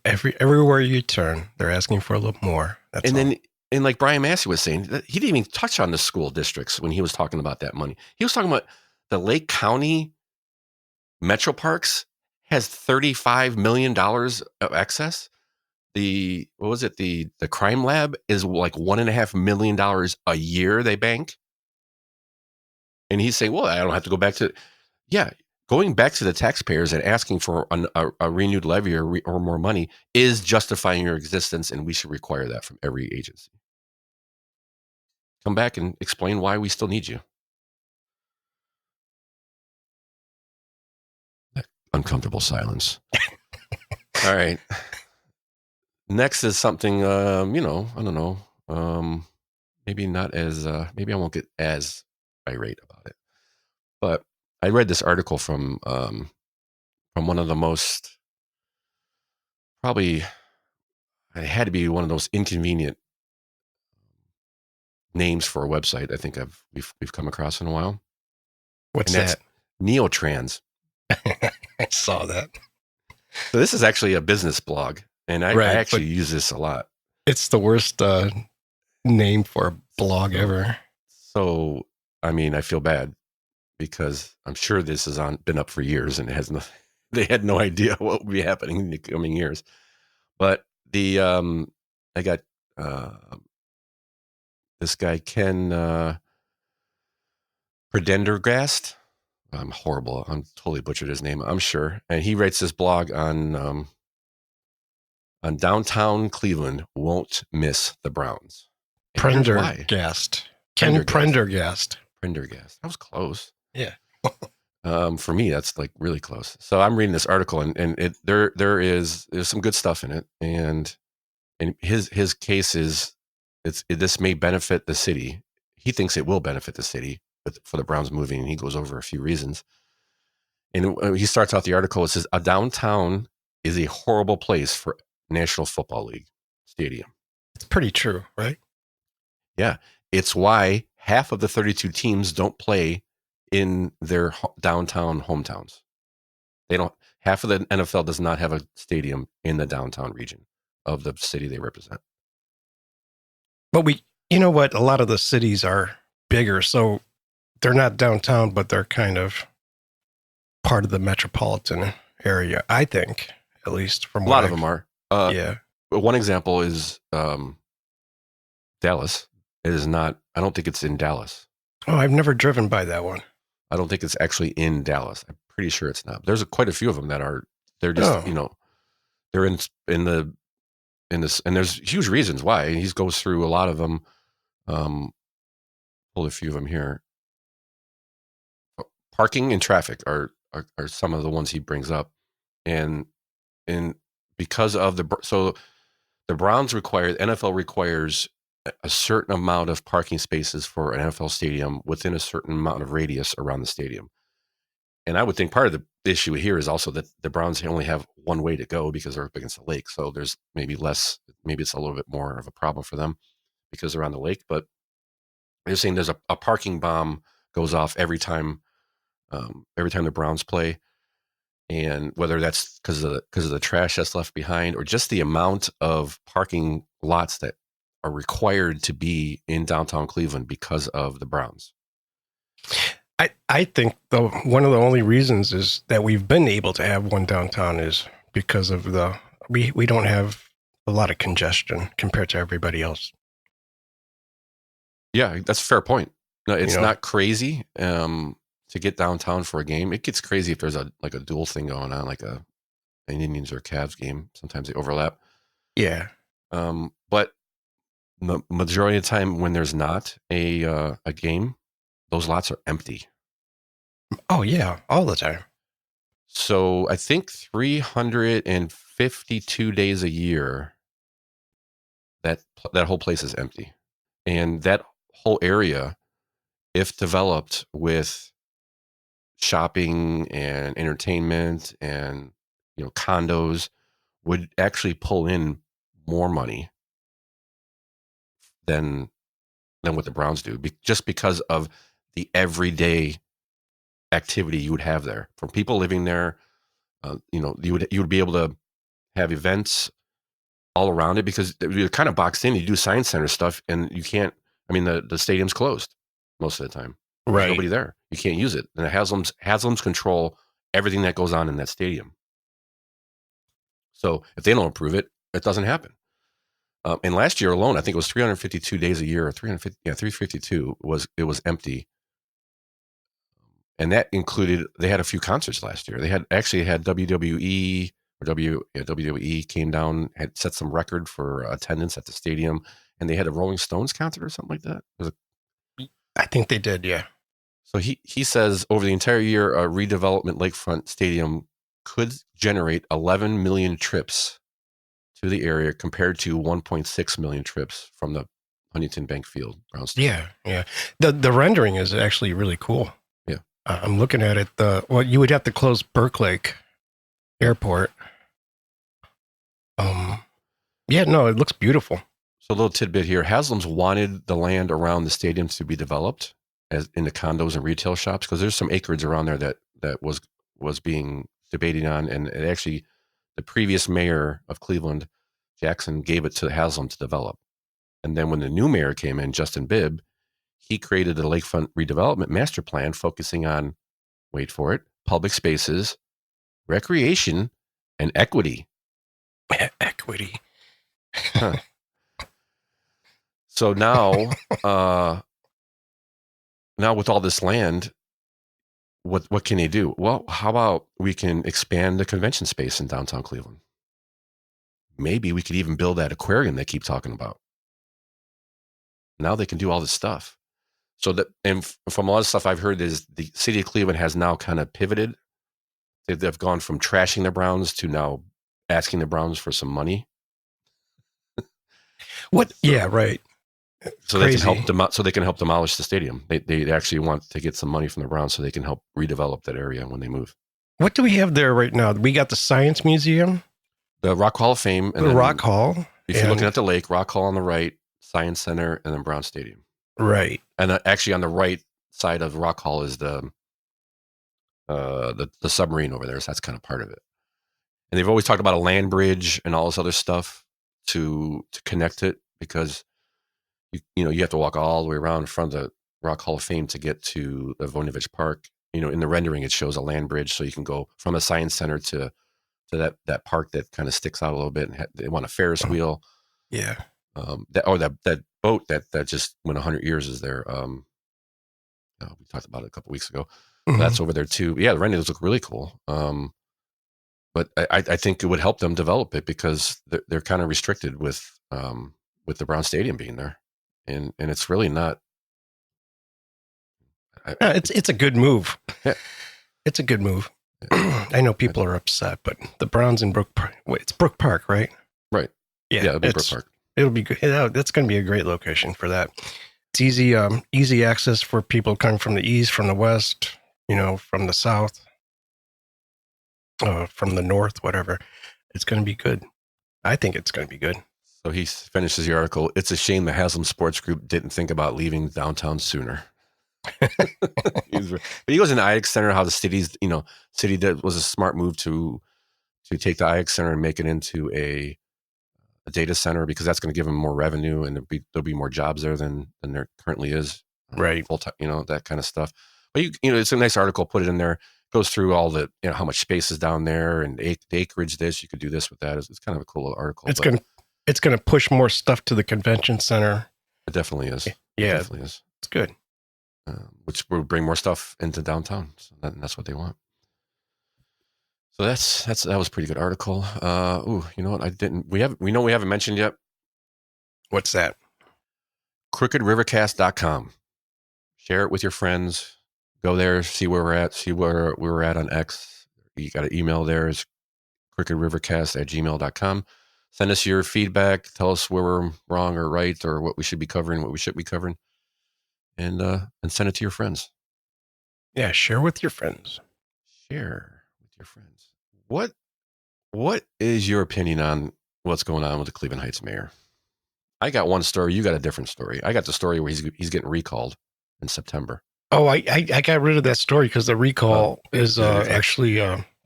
Everywhere you turn, they're asking for a little more.
And like Brian Massey was saying, he didn't even touch on the school districts when he was talking about that money. He was talking about the Lake County Metro Parks has $35 million of excess. The crime lab is like $1.5 million a year they bank. And he's saying, well, I don't have to go back to, going back to the taxpayers and asking for a renewed levy or more money is justifying your existence, and we should require that from every agency. Come back and explain why we still need you. Uncomfortable silence. All right. Next is something, I don't know. Maybe not as, maybe I won't get as irate about it. But I read this article from one of the most, probably, it had to be one of those inconvenient names for a website I think we've come across in a while.
What's that?
Neotrans.
I saw that.
So this is actually a business blog, and I actually use this a lot.
It's the worst name for a blog ever.
So, I mean, I feel bad because I'm sure this has been up for years, and they had no idea what would be happening in the coming years. But I got this guy Ken Prendergast. I'm horrible. I'm totally butchered his name, I'm sure. And he writes this blog on downtown Cleveland won't miss the Browns.
Prendergast. Ken Prendergast.
Prendergast. That was close.
Yeah.
For me, that's like really close. So I'm reading this article, and there's some good stuff in it, and his case is this may benefit the city. He thinks it will benefit the city for the Browns moving, and he goes over a few reasons. And he starts out the article. It says, a downtown is a horrible place for National Football League stadium.
It's pretty true, right?
Yeah. It's why half of the 32 teams don't play in their downtown hometowns. Half of the NFL does not have a stadium in the downtown region of the city they represent.
But you know what? A lot of the cities are bigger, so they're not downtown, but they're kind of part of the metropolitan area, I think, at least from
a lot of them are.
Yeah.
One example is Dallas. It is not. I don't think it's in Dallas.
Oh, I've never driven by that one.
I don't think it's actually in Dallas. I'm pretty sure it's not. There's quite a few of them that are. They're just they're in the in this, and there's huge reasons why. He goes through a lot of them. Pulled a few of them here. Parking and traffic are some of the ones he brings up, and because of the Browns NFL requires a certain amount of parking spaces for an NFL stadium within a certain amount of radius around the stadium. And I would think part of the issue here is also that the Browns only have one way to go because they're up against the lake. So there's maybe it's a little bit more of a problem for them because they're on the lake. But they're saying there's a parking bomb goes off every time the Browns play. And whether that's because of the trash that's left behind or just the amount of parking lots that are required to be in downtown Cleveland because of the Browns.
I think one of the only reasons is that we've been able to have one downtown is because of we don't have a lot of congestion compared to everybody else.
Yeah, that's a fair point. No, it's not crazy to get downtown for a game. It gets crazy if there's a dual thing going on, like an Indians or Cavs game. Sometimes they overlap.
Yeah.
But the majority of the time when there's not a game, those lots are empty.
Oh yeah, all the time.
So I think 352 days a year that whole place is empty. And that whole area, if developed with shopping and entertainment and condos, would actually pull in more money than what the Browns do, just because of the everyday activity you would have there from people living there. You would be able to have events all around it because you're kind of boxed in. You do science center stuff, and you can't. I mean, the stadium's closed most of the time. There's
Right.
nobody there. You can't use it. And Haslam's control everything that goes on in that stadium. So if they don't approve it, it doesn't happen. And last year alone, I think it was 352 days a year, or 352 it was empty. And that included, they had a few concerts last year. They had WWE, WWE came down, had set some record for attendance at the stadium, and they had a Rolling Stones concert or something like that.
I think they did, yeah.
So he says over the entire year, a redevelopment lakefront stadium could generate 11 million trips to the area compared to 1.6 million trips from the Huntington Bank Field Brown Stadium.
Yeah. The rendering is actually really cool.
Yeah.
I'm looking at it. You would have to close Burklake Airport. Yeah, no, it looks beautiful.
So a little tidbit here. Haslam's wanted the land around the stadium to be developed as into condos and retail shops because there's some acreage around there that was being debated on, and it actually the previous mayor of Cleveland, Jackson, gave it to Haslam to develop. And then when the new mayor came in, Justin Bibb, he created a lakefront redevelopment master plan focusing on, wait for it, public spaces, recreation, and equity.
Equity.
Huh. So now with all this land, what can they do? Well, how about we can expand the convention space in downtown Cleveland? Maybe we could even build that aquarium they keep talking about. Now they can do all this stuff. So and from a lot of stuff I've heard is the city of Cleveland has now kind of pivoted. They've gone from trashing the Browns to now asking the Browns for some money.
What? Yeah, right.
So they can help demolish the stadium. They actually want to get some money from the Browns so they can help redevelop that area when they move.
What do we have there right now? We got the Science Museum,
the Rock Hall of Fame, and
the Rock Hall.
If you're looking at the lake, Rock Hall on the right, Science Center, and then Brown Stadium.
Right.
And actually, on the right side of Rock Hall is the submarine over there. So that's kind of part of it. And they've always talked about a land bridge and all this other stuff to connect it because you have to walk all the way around in front of the Rock Hall of Fame to get to the Voinovich Park. In the rendering, it shows a land bridge, so you can go from the Science Center to that park that kind of sticks out a little bit. And they want a Ferris wheel.
Yeah.
That boat that just went 100 years is there. We talked about it a couple weeks ago. Mm-hmm. That's over there too. Yeah, the renderings look really cool. but I think it would help them develop it because they're kind of restricted with the Brown Stadium being there, and it's really not.
It's a good move.
Yeah.
It's a good move. I know people are upset, but the Browns in Brook Park. Wait, it's Brook Park, right?
Right.
Yeah,
it'll be Brook Park.
It'll be good. That's going to be a great location for that. It's easy access for people coming from the east, from the west, from the south, from the north, whatever. It's going to be good. I think it's going to be good.
So he finishes the article. It's a shame the Haslam Sports Group didn't think about leaving downtown sooner. But he goes into IX Center, how the city that was a smart move to take the IX Center and make it into a data center because that's going to give them more revenue and there'll be more jobs there than there currently is.
Right.
Full time, that kind of stuff. But it's a nice article. Put it in there. Goes through all the how much space is down there and the acreage. This you could do this with that. It's kind of a cool article.
It's gonna push more stuff to the convention center.
It definitely is.
Yeah,
it definitely is.
It's good.
Which will bring more stuff into downtown. So that's what they want. So that was a pretty good article. You know what? We haven't mentioned yet.
What's that?
crookedrivercast.com. Share it with your friends. Go there, see where we're at, see where we're at on X. You got an email there. It's crookedrivercast@gmail.com. Send us your feedback. Tell us where we're wrong or right or what we should be covering, what we should be covering. And send it to your friends.
Yeah, share with your friends.
Share with your friends. What is your opinion on what's going on with the Cleveland Heights mayor? I got one story. You got a different story. I got the story where he's getting recalled in September.
Oh, I got rid of that story because the recall is actually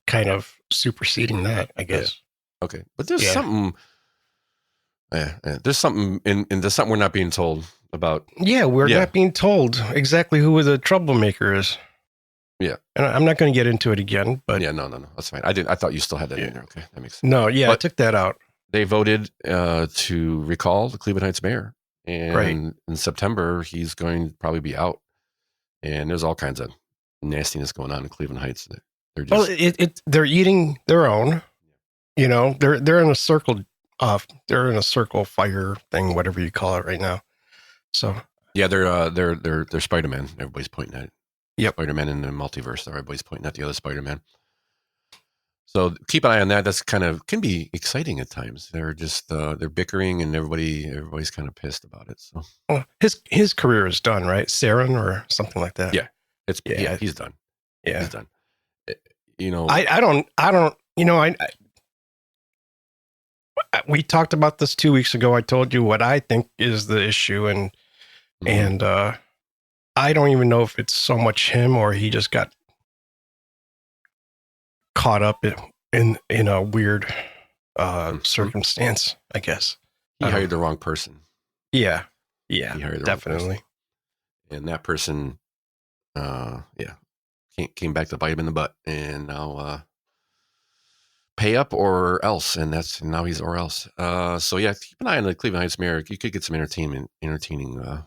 kind of superseding that, I guess.
Yeah. Okay, but there's something. There's something there's something we're not being told about.
Yeah, we're not being told exactly who the troublemaker is.
Yeah,
and I'm not going to get into it again. But
no, that's fine. I thought you still had that in there. Okay, that makes sense.
No, I took that out.
They voted to recall the Cleveland Heights mayor, and in September he's going to probably be out. And there's all kinds of nastiness going on in Cleveland Heights. They're just
they're eating their own. They're in a circle. They're in a circle fire thing, whatever you call it right now. So
yeah, they're Spider-Man. Everybody's pointing at it.
Yep.
Spider-Man in the multiverse. Everybody's pointing at the other Spider-Man. So keep an eye on that. That's can be exciting at times. They're just they're bickering and everybody's kind of pissed about it. So
his career is done, right? Sarin or something like that.
Yeah, he's done.
Yeah,
he's done.
I don't. We talked about this 2 weeks ago. I told you what I think is the issue, and I don't even know if it's so much him or he just got caught up in a weird circumstance, I guess.
He hired the wrong person.
Yeah,
he hired the
definitely.
Wrong person. And that person, came back to bite him in the butt, and now pay up or else, and now he's or else. So yeah, keep an eye on the Cleveland Heights mayor. You could get some entertaining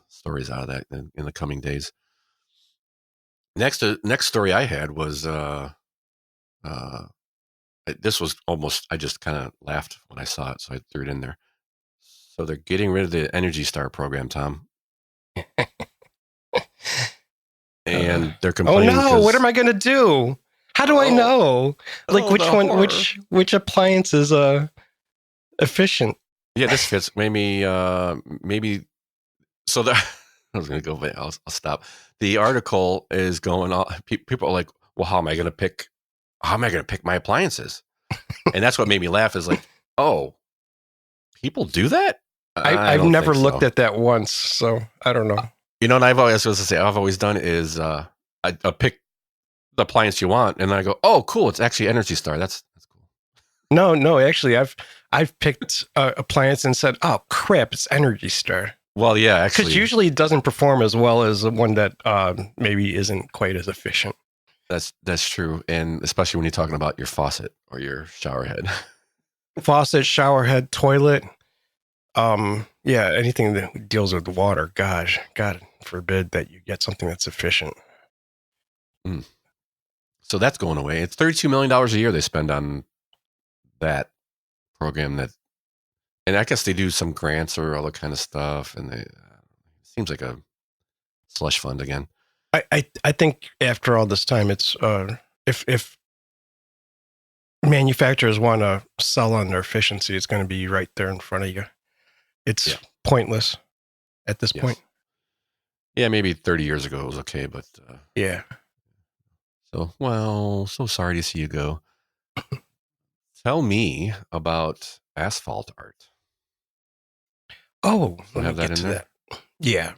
stories out of that in the coming days. Next story I had was this was almost, I just kind of laughed when I saw it, so I threw it in there. So they're getting rid of the Energy Star program, Tom. And they're complaining.
Oh no! What am I going to do? How do I know? Like which appliance is efficient?
Yeah, this fits. Maybe. So I was going to go, but I'll stop. The article is going on. People are like, "Well, how am I going to pick my appliances?" And that's what made me laugh. Is like, oh, people do that.
I've never looked at that once, so I don't know.
And I've always done is I pick the appliance you want, and then I go, oh, cool, it's actually Energy Star. That's cool.
No, actually, I've picked appliance and said, oh crap, it's Energy Star.
Well, yeah, actually,
because usually it doesn't perform as well as the one that maybe isn't quite as efficient.
That's true, and especially when you're talking about your faucet or your shower head.
Faucet, shower head, toilet. Anything that deals with water. Gosh, God forbid that you get something that's efficient.
So that's going away. It's $32 million a year they spend on that program and I guess they do some grants or other kind of stuff, and it seems like a slush fund again.
I think after all this time, it's if manufacturers want to sell on their efficiency, it's going to be right there in front of you. It's pointless at this point.
Yeah, maybe 30 years ago it was okay, but
yeah.
So sorry to see you go. Tell me about asphalt art.
Oh,
you have that in there?
Yeah.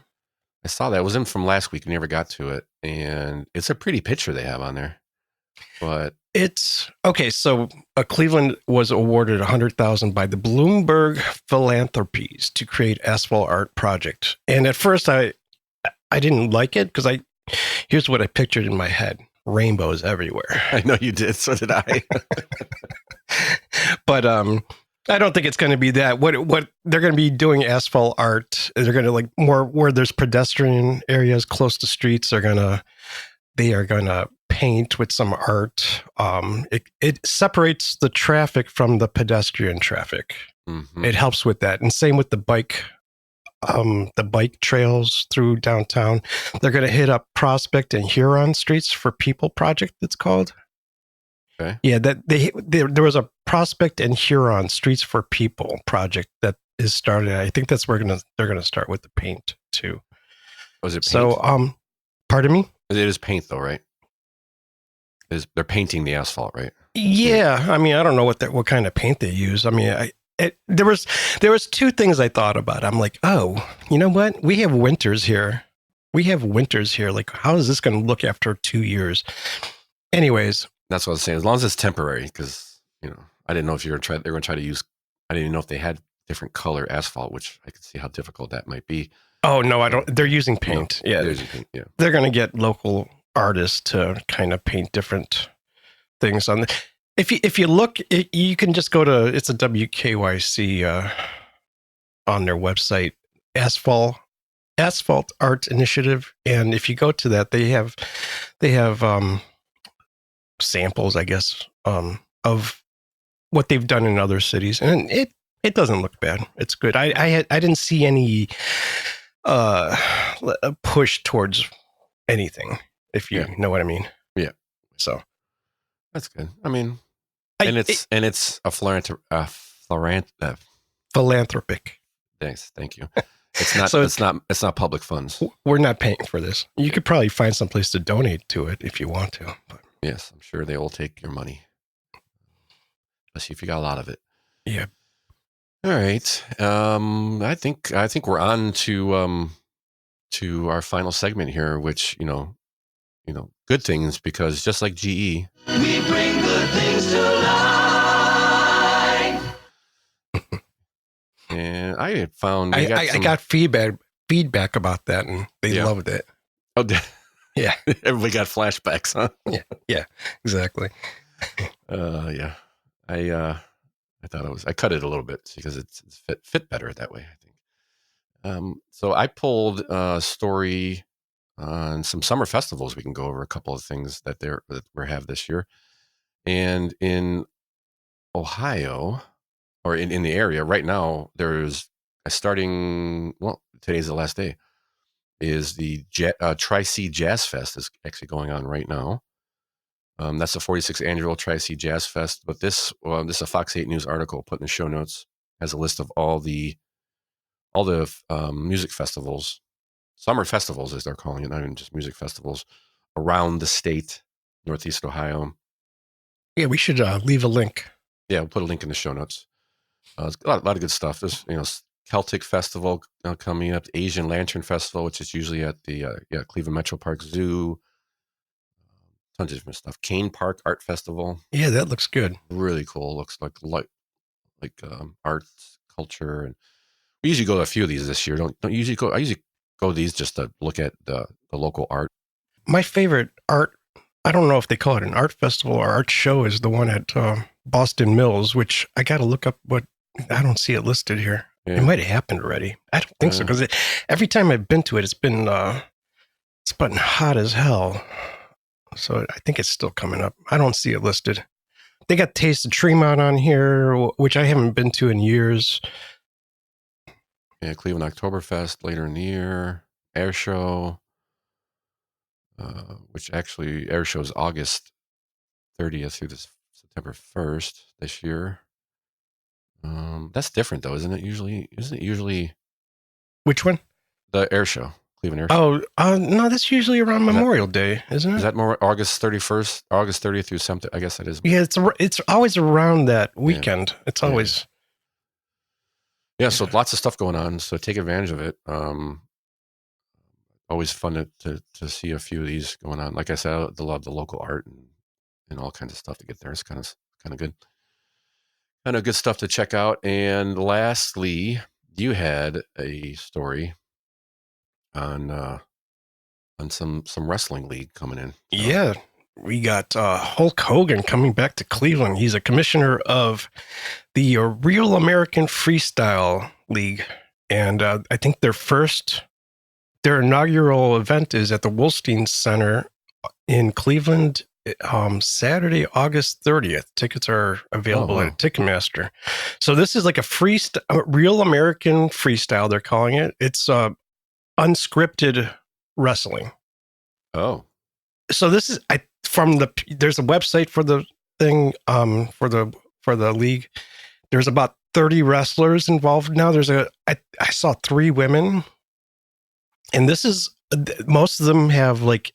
I saw that. It was in from last week. We never got to it. And it's a pretty picture they have on there. But
it's okay. So Cleveland was awarded $100,000 by the Bloomberg Philanthropies to create asphalt art project. And at first I didn't like it because here's what I pictured in my head. Rainbows everywhere.
I know you did. So did I.
But I don't think it's going to be that. What they're going to be doing asphalt art. They're going to like more where there's pedestrian areas close to streets. They are going to paint with some art. It separates the traffic from the pedestrian traffic.
Mm-hmm.
It helps with that, and same with the bike trails through downtown. They're going to hit up Prospect and Huron streets for People project. It's called.
Okay.
Yeah, there was a Prospect and Huron Streets for People project that is started. I think that's where they're gonna start with the paint too.
Was it paint?
So pardon me?
It is paint though, right? They're painting the asphalt, right?
Yeah, I mean, I don't know what kind of paint they use. I mean, there was two things I thought about. I'm like, oh, you know what? We have winters here. Like, how is this going to look after 2 years? Anyways.
That's what I was saying. As long as it's temporary, because I didn't know if they're going to try to use. I didn't know if they had different color asphalt, which I could see how difficult that might be.
Oh no, I don't. They're using paint.
No,
yeah,
they're using paint. Yeah,
they're going to get local artists to kind of paint different things on. If you look, you can just go to. It's a WKYC on their website, Asphalt Art Initiative, and if you go to that, they have samples, I guess, of what they've done in other cities, and it doesn't look bad. It's good. I didn't see any push towards anything, if you know what I mean.
Yeah.
So
that's good. I mean, it's a
philanthropic.
Thank you. It's not.
So
it's not public funds.
We're not paying for this. You could probably find some place to donate to it if you want to. But.
Yes, I'm sure they will take your money. Let's see if you got a lot of it.
Yeah.
All right. I think we're on to our final segment here, which good things, because just like GE, we bring good things to life. And I found
I got feedback about that, and they loved it.
Oh,
yeah.
Everybody got flashbacks, huh?
Yeah, exactly.
Yeah. I thought I cut it a little bit because it's fit better that way, I think. So I pulled a story on some summer festivals. We can go over a couple of things that we have this year. And in Ohio, or in the area right now, there's today's the last day, is the Tri-C Jazz Fest is actually going on right now. That's the 46th annual Tri-C Jazz Fest. But this is a Fox 8 News article put in the show notes, has a list of all the music festivals, summer festivals as they're calling it, not even just music festivals, around the state, Northeast Ohio.
Yeah, we should leave a link.
Yeah, we'll put a link in the show notes. There's a lot of good stuff. There's Celtic Festival coming up, Asian Lantern Festival, which is usually at the Cleveland Metro Park Zoo. Tons of different stuff. Kane Park Art Festival.
Yeah, that looks good.
Really cool. Looks like arts, culture, and we usually go to a few of these this year. Don't usually go. I usually go to these just to look at the local art.
My favorite art, I don't know if they call it an art festival or art show, is the one at Boston Mills, which I got to look up. I don't see it listed here. Yeah. It might have happened already. I don't think so, because every time I've been to it, it's been hot as hell. So I think it's still coming up. I don't see it listed, They got Taste of Tremont on here, which I haven't been to in years.
Yeah, Cleveland Oktoberfest later in the year. Air Show, which actually Air Show is August 30th through this September 1st this year. That's different though, isn't it? Usually
Which one?
The Air Show, Cleveland Air Show.
No, that's usually around Memorial Day, isn't it?
Is that more August 31st, August 30th through something? I guess that is.
Yeah, it's always around that weekend. Yeah. It's always.
Yeah, so lots of stuff going on. So take advantage of it. Always fun to see a few of these going on. Like I said, I love the local art and all kinds of stuff to get there. It's kind of good. Kind of good stuff to check out. And lastly, you had a story on some wrestling league coming in. So.
Yeah, we got Hulk Hogan coming back to Cleveland. He's a commissioner of the Real American Freestyle League, and I think their inaugural event is at the Wolstein Center in Cleveland. Saturday, August 30th. Tickets are available at Ticketmaster. So this is like a Real American Freestyle, they're calling it. It's unscripted wrestling.
Oh. So
this is there's a website for the thing, for the league. There's about 30 wrestlers involved now. I saw 3 women, and this is, most of them have like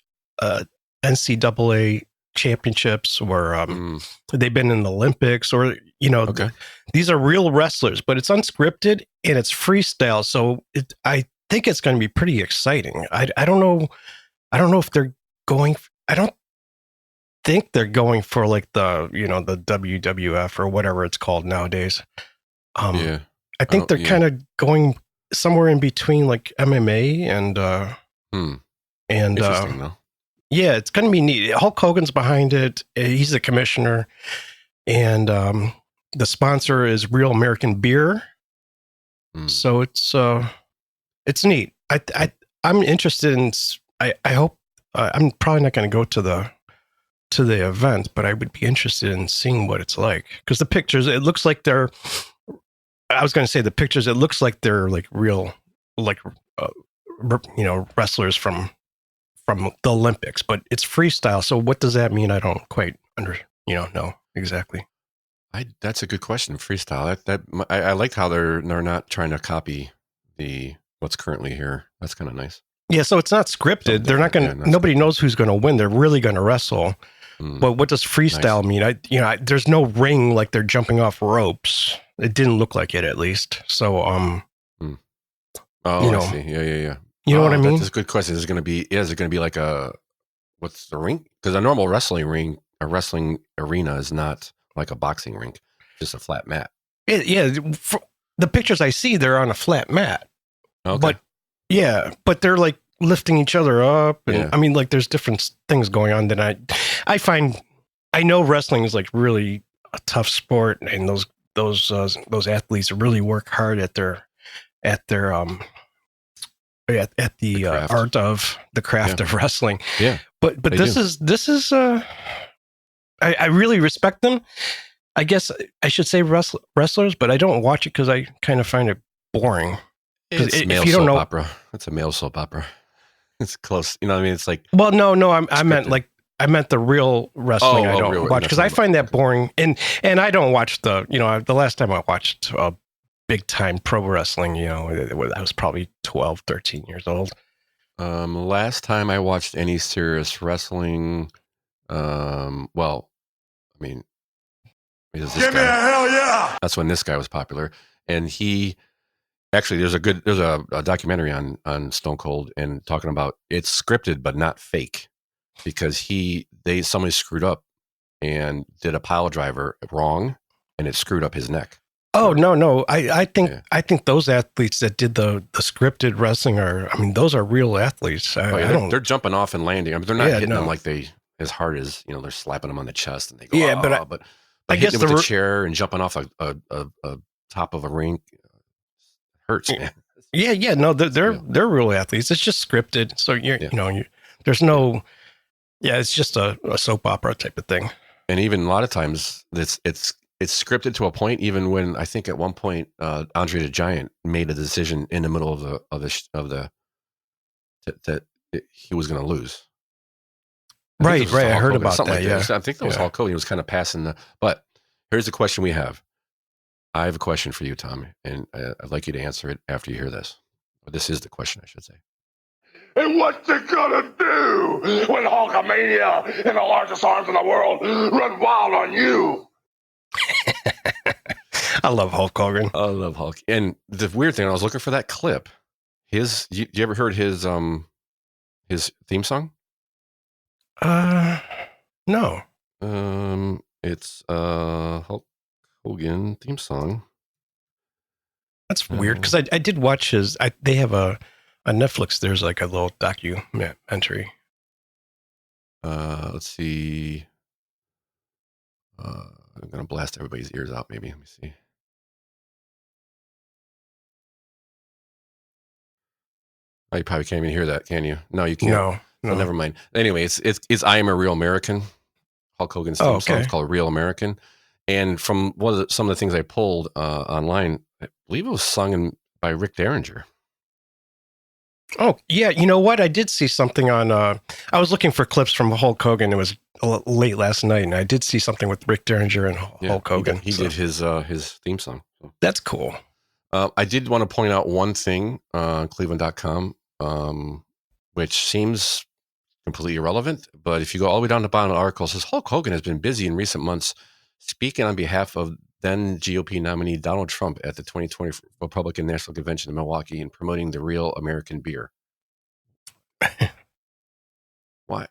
NCAA championships, or they've been in the Olympics, or these are real wrestlers, but it's unscripted and it's freestyle. So I think it's going to be pretty exciting. I don't know if they're going. I don't think they're going for like the the WWF or whatever it's called nowadays. I think they're kind of going somewhere in between like MMA and
interesting though.
Yeah, it's going to be neat. Hulk Hogan's behind it. He's the commissioner, and the sponsor is Real American Beer. So it's neat. I'm interested in. I hope I'm probably not going to go to the event, but I would be interested in seeing what it's like, because the pictures, it looks like they're. I was going to say the pictures. It looks like they're like real, like wrestlers from the Olympics, but it's freestyle. So what does that mean? I don't quite know exactly.
That's a good question. Freestyle. I like how they're not trying to copy what's currently here. That's kind of nice.
Yeah. So it's not scripted. They're not going to, nobody knows who's going to win. They're really going to wrestle. But what does freestyle mean? There's no ring, like they're jumping off ropes. It didn't look like it, at least. So,
I see. Yeah.
You know what I mean?
That's a good question. Is it going to be like what's the rink? Because a normal wrestling ring, a wrestling arena is not like a boxing rink, just a flat mat.
The pictures I see, they're on a flat mat.
Okay.
But they're like lifting each other up. And I mean, like there's different things going on that I find, I know wrestling is like really a tough sport, and those athletes really work hard at the art of the craft of wrestling.
Yeah.
But this is I really respect them. I guess I should say wrestlers, but I don't watch it because I kind of find it boring.
It's male soap opera. It's a male soap opera. It's close. You know what I mean? It's like,
well, no, I meant the real wrestling. I don't watch because I find that boring. And I don't watch the last time I watched big time pro wrestling, I was probably 12, 13 years old.
Last time I watched any serious wrestling, well, I mean, give me a hell yeah! That's when this guy was popular, and he actually there's a documentary on Stone Cold, and talking about it's scripted but not fake, because somebody screwed up and did a pile driver wrong, and it screwed up his neck.
Oh no! I think those athletes that did the scripted wrestling those are real athletes.
They're jumping off and landing. I mean, they're not hitting them like as hard as they're slapping them on the chest and they go. But I guess hitting with a chair and jumping off a top of a rink hurts, man.
Yeah. No, they're real athletes. It's just scripted. So there's no. Yeah, it's just a soap opera type of thing.
And even a lot of times it's scripted to a point. Even when I think at one point Andre the Giant made a decision in the middle that he was going to lose.
Right. I heard about that.
Like
yeah,
that. I think that was Hulk Hogan. He was kind of passing the. But here's the question we have. I have a question for you, Tom, and I'd like you to answer it after you hear this. Or this is the question, I should say.
And what's it gonna do when Hulkamania and the largest arms in the world run wild on you?
I love Hulk Hogan.
I love Hulk. And the weird thing, I was looking for that clip. You ever heard his theme song?
No.
It's Hulk Hogan theme song.
That's weird because I did watch his. They have a Netflix. There's like a little documentary.
Let's see. I'm gonna blast everybody's ears out. Maybe let me see. Oh, you probably can't even hear that, can you? No, you can't.
No.
Oh, never mind. Anyway, it's I Am a Real American. Hulk Hogan's theme song. It's called Real American. And from some of the things I pulled online, I believe it was sung by Rick Derringer.
Oh, yeah. You know what? I did see something on, I was looking for clips from Hulk Hogan. It was late last night, and I did see something with Rick Derringer and Hulk Hogan.
He did his theme song. So.
That's cool.
I did want to point out one thing on Cleveland.com, which seems completely irrelevant. But if you go all the way down to the bottom of the article, it says Hulk Hogan has been busy in recent months speaking on behalf of then GOP nominee Donald Trump at the 2020 Republican National Convention in Milwaukee and promoting the Real American beer. Why?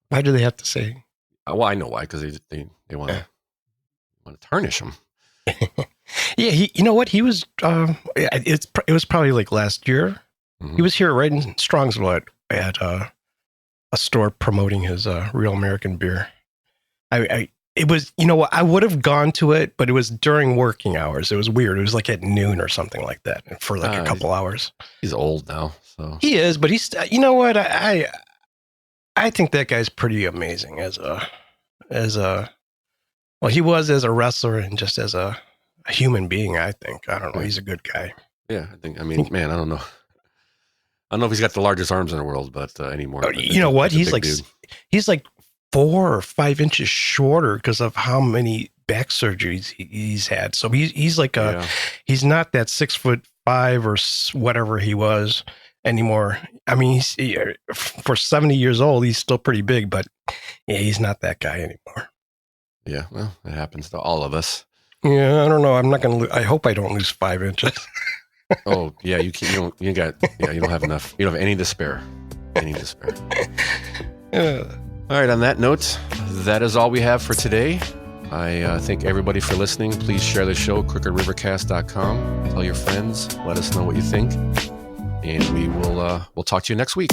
Why do they have to say?
Well, I know why, because they want to tarnish him.
Yeah, you know what? He was. It was probably like last year. Mm-hmm. He was here right in Strongsville at a store promoting his Real American beer. It was, you know what, I would have gone to it, but it was during working hours. It was weird. It was like at noon or something like that for like a couple hours.
He's old now, so
he is, but he's, you know what, I think that guy's pretty amazing as a well, he was as a wrestler and just as a human being. I think, I don't know, he's a good guy.
Yeah, I don't know. I don't know if he's got the largest arms in the world, but anymore.
You know what? He's like 4 or 5 inches shorter because of how many back surgeries he's had. So he's like he's not that 6'5" or whatever he was anymore. I mean, for 70 years old, he's still pretty big, but yeah, he's not that guy anymore.
Yeah, well, it happens to all of us.
Yeah, I don't know. I'm not going to. I hope I don't lose 5 inches.
Oh yeah, you don't have enough. You don't have any to spare.
Yeah.
All right, on that note, that is all we have for today. I thank everybody for listening. Please share the show, crookedrivercast.com. Tell your friends. Let us know what you think. And we'll talk to you next week.